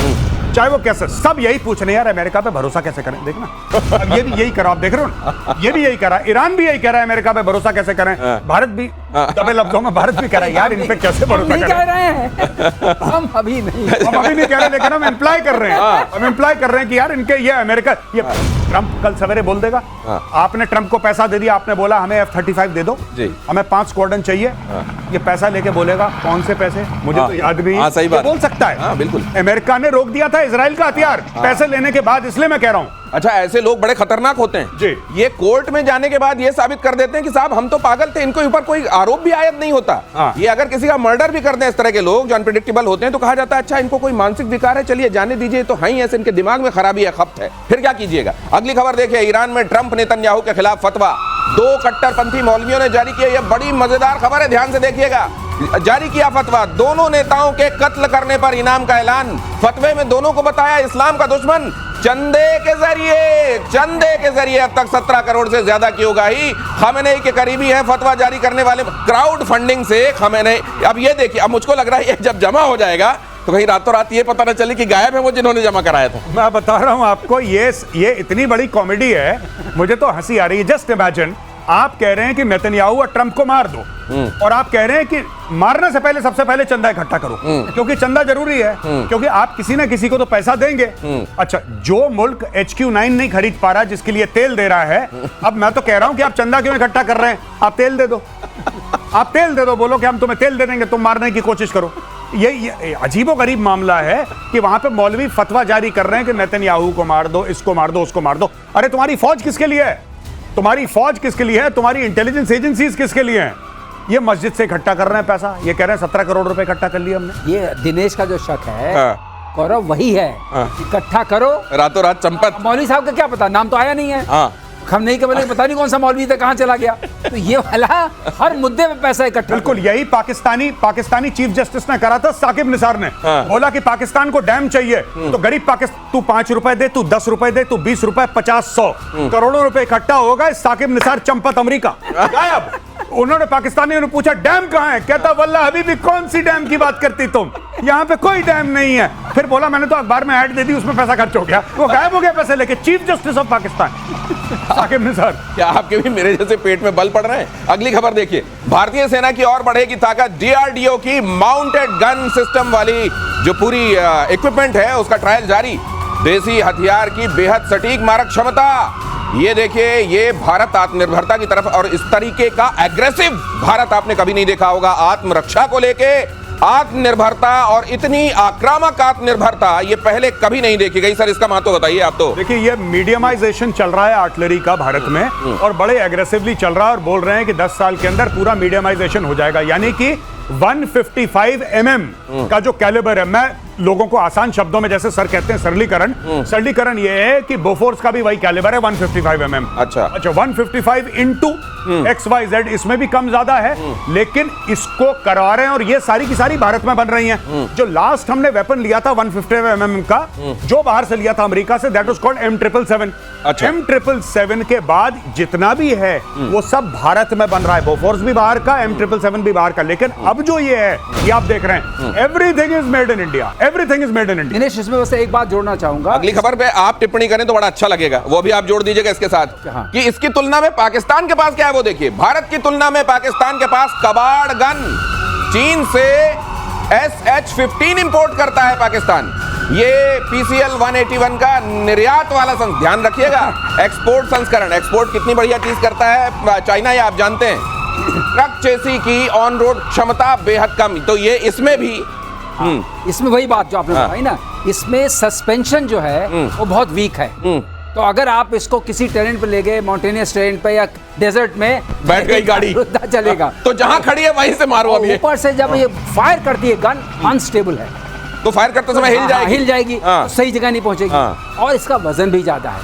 चाहे वो कैसे, सब यही पूछ रहे हैं यार अमेरिका पे भरोसा कैसे करें। देखना, अब ये भी यही करा, आप देख रहे हो ना, ये भी यही करा, ईरान भी यही कह रहा है अमेरिका पे भरोसा कैसे करें। भारत भी दबे लफ्जों में भारत भी कह रहा है यार इन पे कैसे भरोसा नहीं कह करें। रहे हैं हम अभी नहीं कह रहे, लेकिन हम इम्प्लाई कर रहे हैं, हम इम्प्लाई कर रहे हैं कि यार इनके ये अमेरिका, ये ट्रंप कल सवेरे बोल देगा, आपने ट्रंप को पैसा दे दिया, आपने बोला हमें F-35 दे दो, हमें 5 स्क्वाड्रन चाहिए, ये पैसा लेके बोलेगा कौन से पैसे, मुझे तो याद भी नहीं, सही बात बोल सकता है। बिल्कुल, अमेरिका ने रोक दिया था इजराइल का हथियार पैसे लेने के बाद, इसलिए मैं कह रहा हूं। अच्छा, ऐसे लोग बड़े खतरनाक होते हैं जी। ये कोर्ट में जाने के बाद ये साबित कर देते हैं कि साहब हम तो पागल थे, इनको ऊपर कोई आरोप भी आयद नहीं होता। ये अगर किसी का मर्डर भी कर दें इस तरह के लोग जो अनप्रेडिक्टेबल होते हैं, तो कहा जाता है अच्छा इनको कोई मानसिक विकार है, चलिए जाने दीजिए, तो है ही ऐसे, इनके दिमाग में खराबी है, खप्त है, फिर क्या कीजिएगा। अगली खबर देखिए, ईरान में ट्रंप नेतन्याहू के खिलाफ फतवा, 2 कट्टरपंथी मौलवियों ने जारी किया। यह बड़ी मजेदार खबर है, ध्यान से देखिएगा। जारी किया फतवा, दोनों नेताओं के कत्ल करने पर इनाम का ऐलान। फतवे में दोनों को बताया इस्लाम का दुश्मन। चंदे के जरिए अब तक 17 करोड़ से ज्यादा की उगाही। खामेनेई के करीबी हैं फतवा जारी करने वाले, क्राउड फंडिंग से खामेनेई। अब ये देखिए, अब मुझको लग रहा है ये जब जमा हो जाएगा तो कहीं रातों रात ये पता न चले कि गायब है वो जिन्होंने जमा कराया था। मैं बता रहा हूं आपको, ये इतनी बड़ी कॉमेडी है, मुझे तो हंसी आ रही है। जस्ट इमेजिन, आप कह रहे हैं कि नेतन्याहू और ट्रंप को मार दो, और आप कह रहे हैं कि मारने से पहले सबसे पहले चंदा इकट्ठा करो, क्योंकि चंदा जरूरी है, क्योंकि आप किसी ना किसी को तो पैसा देंगे। अच्छा, जो मुल्क HQ9 नहीं खरीद पा रहा, जिसके लिए तेल दे रहा है, अब मैं तो कह रहा हूं कि आप चंदा क्यों इकट्ठा कर रहे हैं? आप तेल दे दो, आप तेल दे दो, बोलो कि हम तुम्हें तेल दे देंगे, तुम मारने की कोशिश करो। ये अजीबोगरीब मामला है कि वहां पे मौलवी फतवा जारी कर रहे हैं कि नेतन्याहू को मार दो, इसको मार दो, उसको मार दो। अरे तुम्हारी फौज किसके लिए है? तुम्हारी फौज किसके लिए है? तुम्हारी इंटेलिजेंस एजेंसीज किसके लिए हैं? ये मस्जिद से इकट्ठा कर रहे हैं पैसा, ये कह रहे हैं 17 करोड़ रुपए इकट्ठा कर लिया हमने। ये दिनेश का जो शक है गौरव वही है, इकट्ठा करो रातों रात चंपत। मौलवी साहब का क्या पता, नाम तो आया नहीं है, खमनेई के बदले पता नहीं कौन सा मौलवी था, कहां चला गया। तो ये वाला हर मुद्दे पे पैसा इकट्ठा। बिल्कुल, यही पाकिस्तानी चीफ जस्टिस ने करा था, साकिब निसार ने बोला कि पाकिस्तान को डैम चाहिए, तो गरीब पाकिस्तान, तू 5 रुपए दे, तू 10 रुपए दे, तू 20 रुपए, 50, 100 करोड़ों रुपए इकट्ठा होगा। साकिब निसार चंपत अमेरिका गायब। उन्होंने पाकिस्तानियों ने पूछा डैम कहां है, कहता वल्ला हबीबी कौन सी डैम की बात करती तुम, यहाँ पे कोई डैम नहीं है। फिर बोला मैंने तो अखबार में ऐड दे दी, उसमें पैसा खर्च हो गया, वो गायब हो गया पैसे लेके। Chief justice of Pakistan Saqib Nisar. क्या आपके भी मेरे जैसे पेट में बल पड़ रहे हैं? अगली खबर देखिए, भारतीय सेना की और बढ़ेगी ताकत। DRDO की माउंटेड गन सिस्टम वाली जो पूरी इक्विपमेंट है उसका ट्रायल जारी। देसी हथियार की बेहद सटीक मारक क्षमता, ये देखिए, ये भारत आत्मनिर्भरता की तरफ, और इस तरीके का एग्रेसिव भारत आपने कभी नहीं देखा होगा। आत्मरक्षा को लेके आत्मनिर्भरता, और इतनी आक्रामक आत्मनिर्भरता ये पहले कभी नहीं देखी गई। सर, इसका महत्व बताइए आप तो। देखिए, ये मीडियमाइजेशन चल रहा है आर्टिलरी का भारत में, और बड़े एग्रेसिवली चल रहा है, और बोल रहे हैं कि 10 साल के अंदर पूरा मीडियमाइजेशन हो जाएगा। यानी कि 155 mm का जो कैलिबर है, मैं लोगों को आसान शब्दों में जैसे सर कहते हैं सरलीकरण ये है कि बोफोर्स का भी वही कैलिबर है 155 mm। अच्छा 155 इंटू XYZ, इसमें भी कम ज्यादा है, लेकिन इसको करवा रहे हैं, और ये सारी की सारी भारत में बन रही हैं। जो लास्ट हमने वेपन लिया था 155 mm का, जो बाहर से लिया था अमेरिका से, दैट वाज कॉल्ड M777। अच्छा। M777 के बाद जितना भी है वो सब भारत में बन रहा है। बोफोर्स भी बाहर का, M777 भी बाहर का, लेकिन अब जो ये है, ये आप देख रहे हैं, everything is made in India, everything is made in India. Dinesh, इसमें बस एक बात जोड़ना चाहूंगा। अगली खबर पे आप टिप्पणी करें तो बड़ा अच्छा लगेगा, वो भी आप जोड़ दीजिएगा इसके साथ। हाँ। कि इसकी तुलना में पाकिस्तान के पास क्या है वो देखिए। भारत की तुलना में पाकिस्तान के पास कबाड़ गन, चीन से SH-15 इंपोर्ट करता है पाकिस्तान। ये PCL 181 का निर्यात वाला ध्यान रखिएगा। एक्सपोर्ट संस्करण, एक्सपोर्ट कितनी बढ़िया चीज करता है चाइना, ये आप जानते हैं। ट्रक चेसी की ऑन रोड क्षमता बेहद कम, तो ये इसमें भी इसमें वही बात जो आपने बताई ना, इसमें सस्पेंशन जो है वो बहुत वीक है। तो अगर आप इसको किसी टेरेन पे ले गए, माउंटेनियस टेरेन पे या डेजर्ट में, बैठ गई गाड़ी चलेगा, तो जहां खड़ी है वहीं से मारो। अभी ऊपर से जब ये फायर करती है गन, अनस्टेबल है, तो फायर करते समय हिल जाएगी, तो सही जगह नहीं पहुंचेगी। और इसका वजन भी ज्यादा है।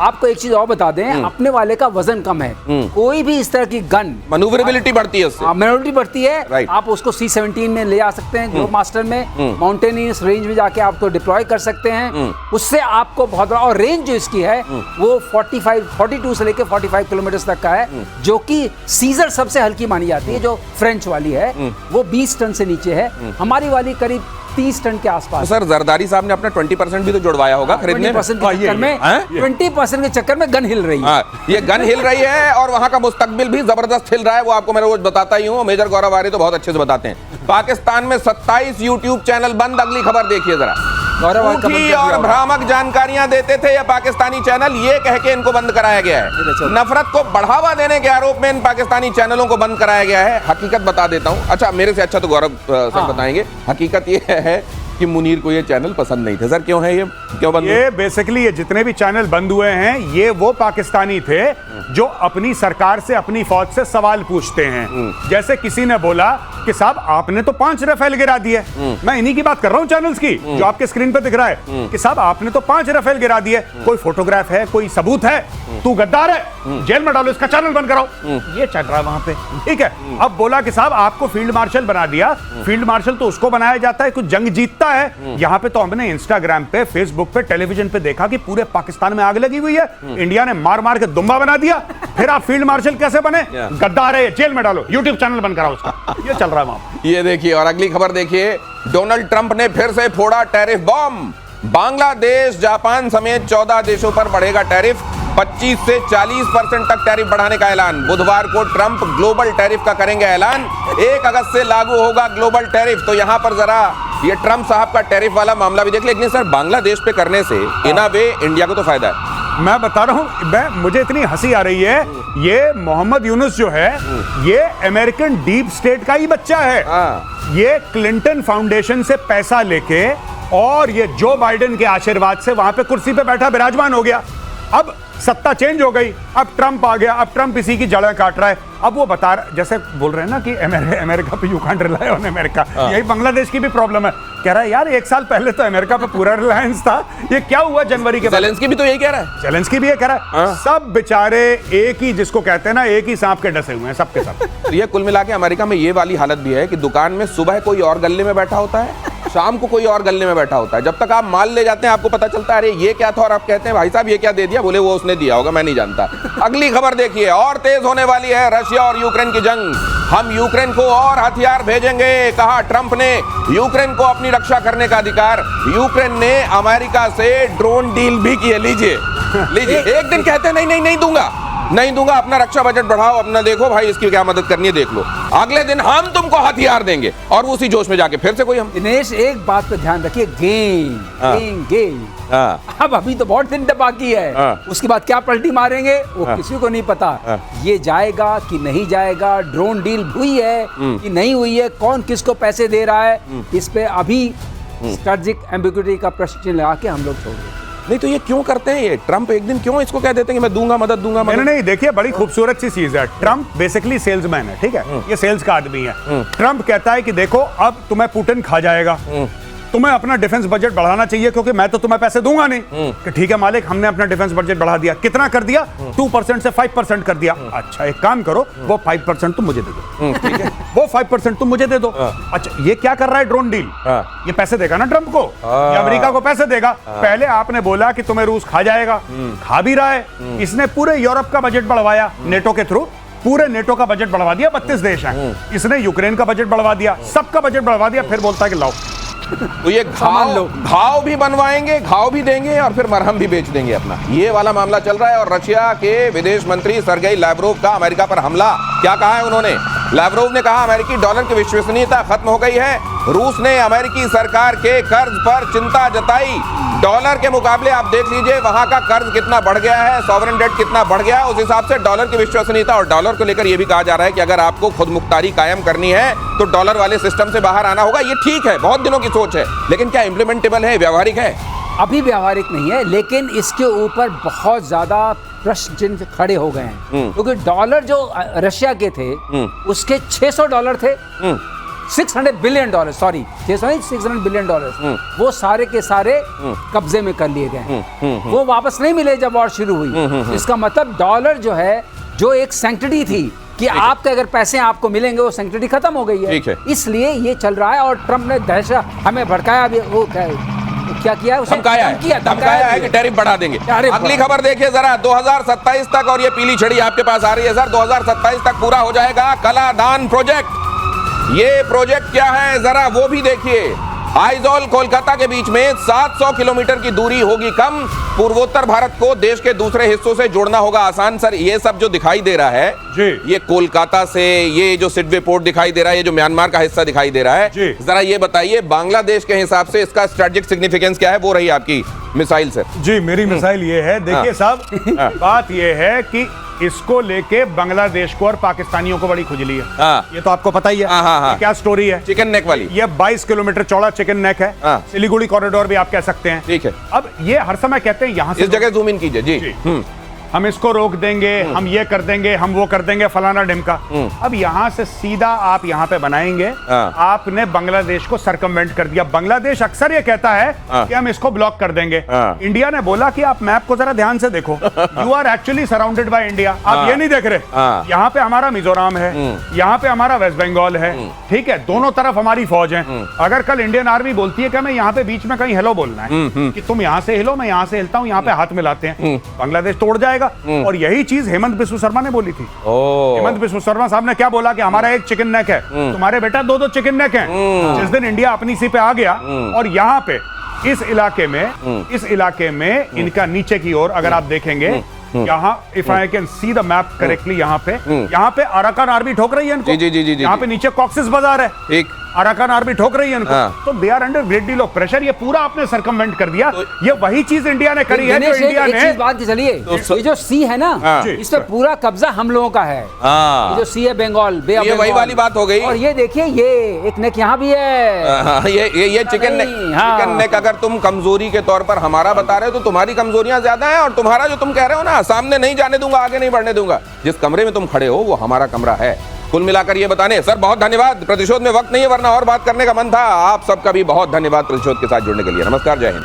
आपको एक चीज और बता दें, अपने वाले का वजन कम है। कोई भी इस तरह की गन, मैन्यूवरेबिलिटी बढ़ती है उससे, मैन्यूवरेबिलिटी बढ़ती है। Right. आप उसको C-17 में ले आ सकते हैं, ग्लोब मास्टर में, माउंटेनियस रेंज में जाके आप तो डिप्लॉय कर सकते हैं। उससे आपको बहुत बड़ा, और रेंज जो इसकी है वो 42 से लेकर 45 किलोमीटर तक का है, जो कि सीजर सबसे हल्की मानी जाती है, जो फ्रेंच वाली है वो 20 टन से नीचे है, हमारी वाली करीब 30 टन के आसपास। तो सर, जरदारी साहब ने अपना 20% भी तो जुड़वाया होगा खरीदने में। 20% के चक्कर में गन हिल रही है। ये गन हिल रही है, और वहां का मुस्तकबिल भी जबरदस्त हिल रहा है, वो आपको मैं रोज बताता ही हूँ। मेजर गौरव आर्य तो बहुत अच्छे से बताते हैं। पाकिस्तान में 27 यूट्यूब चैनल बंद। अगली खबर देखिए जरा। झूठी और भ्रामक जानकारियां देते थे ये पाकिस्तानी चैनल, ये कह के इनको बंद कराया गया है। नफरत को बढ़ावा देने के आरोप में इन पाकिस्तानी चैनलों को बंद कराया गया है। हकीकत बता देता हूं, अच्छा मेरे से अच्छा तो गौरव सर बताएंगे। हकीकत ये है कि मुनीर को ये चैनल पसंद नहीं थे। सर, क्यों है ये, क्यों बंद? ये बेसिकली ये जितने भी चैनल बंद हुए हैं, ये वो पाकिस्तानी थे जो अपनी सरकार से, अपनी फौज से सवाल पूछते हैं। जैसे किसी ने बोला कि साहब आपने तो 5 राफेल गिरा दिए। मैं इन्हीं की बात कर रहा हूं चैनल्स की, जो आपके स्क्रीन पे दिख रहा है कि साहब आपने तो 5 राफेल गिरा दिए, कोई फोटोग्राफ है, कोई सबूत है, तू गद्दार है, जेल में डालो, इसका चैनल बंद कराओ। ये चल रहा है वहां पे, ठीक है। अब बोला कि साहब आपको फील्ड मार्शल बना दिया। फील्ड मार्शल तो उसको बनाया जाता है कुछ जंग जीतता है। यहाँ पे तो हमने इंस्टाग्राम पे, फेसबुक पे, टेलीविजन पे देखा कि पूरे पाकिस्तान में आग लगी हुई है, इंडिया ने मार मार के दुम्बा बना दिया। फिर आप फील्ड मार्शल कैसे बने? गद्दार है, जेल में डालो, यूट्यूब चैनल बंद कराओ उसका। ये चल रहा है वहां। ये देखिए, और अगली खबर देखिए। डोनाल्ड ट्रंप ने फिर से फोड़ा टैरिफ बॉम्ब। बांग्लादेश, जापान समेत 14 देशों पर बढ़ेगा टैरिफ। 25 से 40% तक टैरिफ बढ़ाने का ऐलान। बुधवार को ट्रंप ग्लोबल टैरिफ का करेंगे ऐलान। 1 अगस्त से लागू होगा ग्लोबल टैरिफ। तो यहां पर जरा ये ट्रंप साहब का टैरिफ वाला मामला भी देख लेकिन सर, बांग्लादेश पे करने से इन अ वे इंडिया को तो फायदा है। मैं बता रहा हूं, मुझे इतनी हंसी आ रही है। ये मोहम्मद यूनुस जो है, ये अमेरिकन डीप स्टेट का ही बच्चा है। ये क्लिंटन फाउंडेशन से पैसा लेके और ये जो बाइडेन के आशीर्वाद से वहां पे कुर्सी पे बैठा विराजमान हो गया। अब सत्ता चेंज हो गई, अब ट्रंप आ गया, अब ट्रंप इसी की जड़ें काट रहा है। अब वो बता रहा, जैसे बोल रहे हैं ना कि अमेरिका पे you can't rely on America, यही बांग्लादेश की भी प्रॉब्लम है। कह रहा है यार 1 साल पहले तो अमेरिका पे पूरा रिलायंस था, ये क्या हुआ जनवरी के बाद? ज़ेलेंस्की भी तो यही कह रहा है। ज़ेलेंस्की भी ये कह रहा है। सब बेचारे एक ही, जिसको कहते हैं ना, एक ही सांप के डसे हुए हैं सबके सब। ये कुल मिला के अमेरिका में ये वाली हालत भी है कि दुकान में सुबह कोई और गल्ले में बैठा होता है, शाम को कोई और गल्ले में बैठा होता है। जब तक आप माल ले जाते हैं आपको पता चलता है अरे ये क्या था, और आप कहते हैं भाई साहब ये क्या दे दिया, बोले वो उसने दिया होगा, मैं नहीं जानता। अगली खबर देखिए, और तेज होने वाली है रशिया और यूक्रेन की जंग। हम यूक्रेन को और हथियार भेजेंगे, कहा ट्रंप ने। यूक्रेन को अपनी रक्षा करने का अधिकार। यूक्रेन ने अमेरिका से ड्रोन डील भी की है। लीजिए लीजिए, एक दिन कहते नहीं नहीं नहीं दूंगा, नहीं दूंगा, अपना रक्षा बजट बढ़ाओ, अपना देखो भाई इसकी क्या मदद करनी है देख लो, अगले दिन हम तुमको हथियार देंगे और उसी जोश में जाके फिर से कोई हम। दिनेश एक बात पे ध्यान रखिए, गेम गेम गेम। अब अभी तो बहुत दिन बाकी है, उसके बाद क्या पलटी मारेंगे वो किसी को नहीं पता। ये जाएगा कि नहीं जाएगा, ड्रोन डील हुई है कि नहीं हुई है, कौन किसको पैसे दे रहा है, इस पे अभी स्ट्रेटेजिक एम्बिग्युइटी का प्रश्न लगा के हम लोग छोड़ देते। नहीं तो ये क्यों करते हैं, ये ट्रम्प एक दिन क्यों इसको कह देते हैं कि मैं दूंगा मदद दूंगा मदद? नहीं, देखिए बड़ी खूबसूरत सी चीज है। ट्रम्प बेसिकली सेल्समैन है, ठीक है, ये सेल्स का आदमी है। ट्रम्प कहता है कि देखो अब तुम्हें पुतिन खा जाएगा, तुम्हें अपना डिफेंस बजट बढ़ाना चाहिए क्योंकि मैं तो तुम्हें पैसे दूंगा नहीं। कि ठीक है मालिक, हमने अपना डिफेंस बजट बढ़ा दिया। कितना कर दिया? 2% से 5% कर दिया। अच्छा एक काम करो, वो 5% तुम मुझे दे दो, ठीक है, वो 5% तुम मुझे दे दो। अच्छा ये क्या कर रहा है ड्रोन डील? ये पैसे देगा ना ट्रम्प को, ये अमेरिका को पैसे देगा। पहले आपने बोला कि तुम्हें रूस खा जाएगा, खा भी रहा है। इसने पूरे यूरोप का बजट बढ़वाया नेटो के थ्रू, पूरे नेटो का बजट बढ़वा दिया, 32 देश हैं। इसने यूक्रेन का बजट बढ़वा दिया, सबका बजट बढ़वा दिया, फिर बोलता है कि लाओ। तो ये घाव भी बनवाएंगे, घाव भी देंगे और फिर मरहम भी बेच देंगे अपना, ये वाला मामला चल रहा है। और रशिया के विदेश मंत्री सर्गेई लैवरोव का अमेरिका पर हमला, क्या कहा है उन्होंने? लैवरोव ने कहा अमेरिकी डॉलर की विश्वसनीयता खत्म हो गई है। रूस ने अमेरिकी सरकार के कर्ज पर चिंता जताई। डॉलर के मुकाबले आप देख लीजिए वहां का कर्ज कितना बढ़ गया है, सॉवरेन डेट कितना बढ़ गया है, उस हिसाब से डॉलर की विश्वसनीयता। और डॉलर को लेकर यह भी कहा जा रहा है कि अगर आपको खुद मुख्तारी कायम करनी है तो डॉलर वाले सिस्टम से बाहर आना होगा। ये ठीक है, बहुत दिनों की सोच है, लेकिन क्या इंप्लीमेंटेबल है, व्यवहारिक है? अभी व्यवहारिक नहीं है, लेकिन इसके ऊपर बहुत ज्यादा प्रश्न चिन्ह खड़े हो गए हैं। क्योंकि डॉलर जो रशिया के थे उसके $600 थे, $600 बिलियन, सॉरी 600 बिलियन डॉलर, वो सारे के सारे कब्जे में कर लिए गए। वो वापस नहीं मिले जब वॉर शुरू हुई। इसका मतलब डॉलर जो है, जो एक सैंक्टिटी थी कि आपके अगर पैसे आपको मिलेंगे, वो सैंक्टिटी खत्म हो गई है। इसलिए ये चल रहा है। और ट्रम्प ने दहशत हमें भड़काया भी, वो क्या किया, धमकाया है कि टैरिफ बढ़ा देंगे। अगली खबर देखिए जरा, 2027 तक, और ये पीली छड़ी आपके पास आ रही है सर, 2027 तक पूरा हो जाएगा कलादान प्रोजेक्ट। ये प्रोजेक्ट क्या है जरा वो भी देखिए। आइजॉल कोलकाता के बीच में 700 किलोमीटर की दूरी होगी कम। पूर्वोत्तर भारत को देश के दूसरे हिस्सों से जोड़ना होगा आसान। सर ये सब जो दिखाई दे रहा है जी, ये कोलकाता से, ये जो सिडवे पोर्ट दिखाई दे रहा है, ये जो म्यांमार का हिस्सा दिखाई दे रहा है, जरा ये बताइए बांग्लादेश के हिसाब से इसका स्ट्रेटेजिक सिग्निफिकेंस क्या है? वो रही आपकी मिसाइल सर। जी मेरी मिसाइल ये है, देखिए साहब बात ये है कि इसको लेके बांग्लादेश को और पाकिस्तानियों को बड़ी खुजली है। ये तो आपको पता ही है। क्या स्टोरी है? चिकन नेक वाली। ये 22 किलोमीटर चौड़ा चिकन नेक है, सिलीगुड़ी कॉरिडोर भी आप कह सकते हैं। ठीक है। अब ये हर समय कहते हैं यहाँ से इस जगह जूम इन कीजिए जी। हम इसको रोक देंगे, हम ये कर देंगे, हम वो कर देंगे, फलाना ढिमका। अब यहाँ से सीधा आप यहाँ पे बनाएंगे, आपने बांग्लादेश को सरकमवेंट कर दिया। बांग्लादेश अक्सर ये कहता है कि हम इसको ब्लॉक कर देंगे। इंडिया ने बोला कि आप मैप को जरा ध्यान से देखो, you are actually surrounded by India. आप ये नहीं देख रहे, यहाँ पे हमारा मिजोरम है, यहाँ पे हमारा वेस्ट बंगाल है, ठीक है, दोनों तरफ हमारी फौज है। अगर कल इंडियन आर्मी बोलती है कि हमें यहाँ पे बीच में कहीं हेलो बोलना है, कि तुम यहाँ से हिलो, मैं यहाँ से हिलता हूँ, यहाँ पे हाथ मिलाते हैं, बांग्लादेश तोड़ जाएगा। और यही चीज हेमंत बिस्व शर्मा ने बोली थी। हेमंत बिस्व शर्मा साहब ने क्या बोला कि हमारा एक चिकन नेक है, तुम्हारे बेटा 2-2 चिकन नेक हैं। जिस दिन इंडिया अपनी सी पे आ गया और यहाँ पे इस इलाके में इनका नीचे की ओर अगर आप देखेंगे, यहाँ if I can see the map correctly, यहाँ पे अराकान आर्मी ठोक रही है इनको। यहाँ पे नीचे कॉक्सिस बाजार है, अराकान आर्मी ठोक रही है इनको। तो they are under great deal of pressure. ये पूरा आपने सर्कमवेंट कर दिया। ये वही चीज इंडिया ने करी है जो इंडिया ने। बात की चलिए, ये जो सी है ना, इस पे पूरा कब्जा हम लोगों का है। ये जो सी है बंगाल, बे ऑफ ये वही वाली बात हो गई। और ये देखिए, ये एक नेक यहाँ भी है। ये चिकन नेक अगर तुम कमजोरी के तौर पर हमारा बता रहे हो तो तुम्हारी कमजोरियां ज्यादा है। और तुम्हारा जो तुम कह रहे हो ना, सामने नहीं जाने दूंगा, आगे नहीं बढ़ने दूंगा, जिस कमरे में तुम खड़े हो वो हमारा कमरा है। कुल मिलाकर ये बताने सर बहुत धन्यवाद। प्रतिशोध में वक्त नहीं है, वरना और बात करने का मन था। आप सबका भी बहुत धन्यवाद प्रतिशोध के साथ जुड़ने के लिए। नमस्कार, जय हिंद।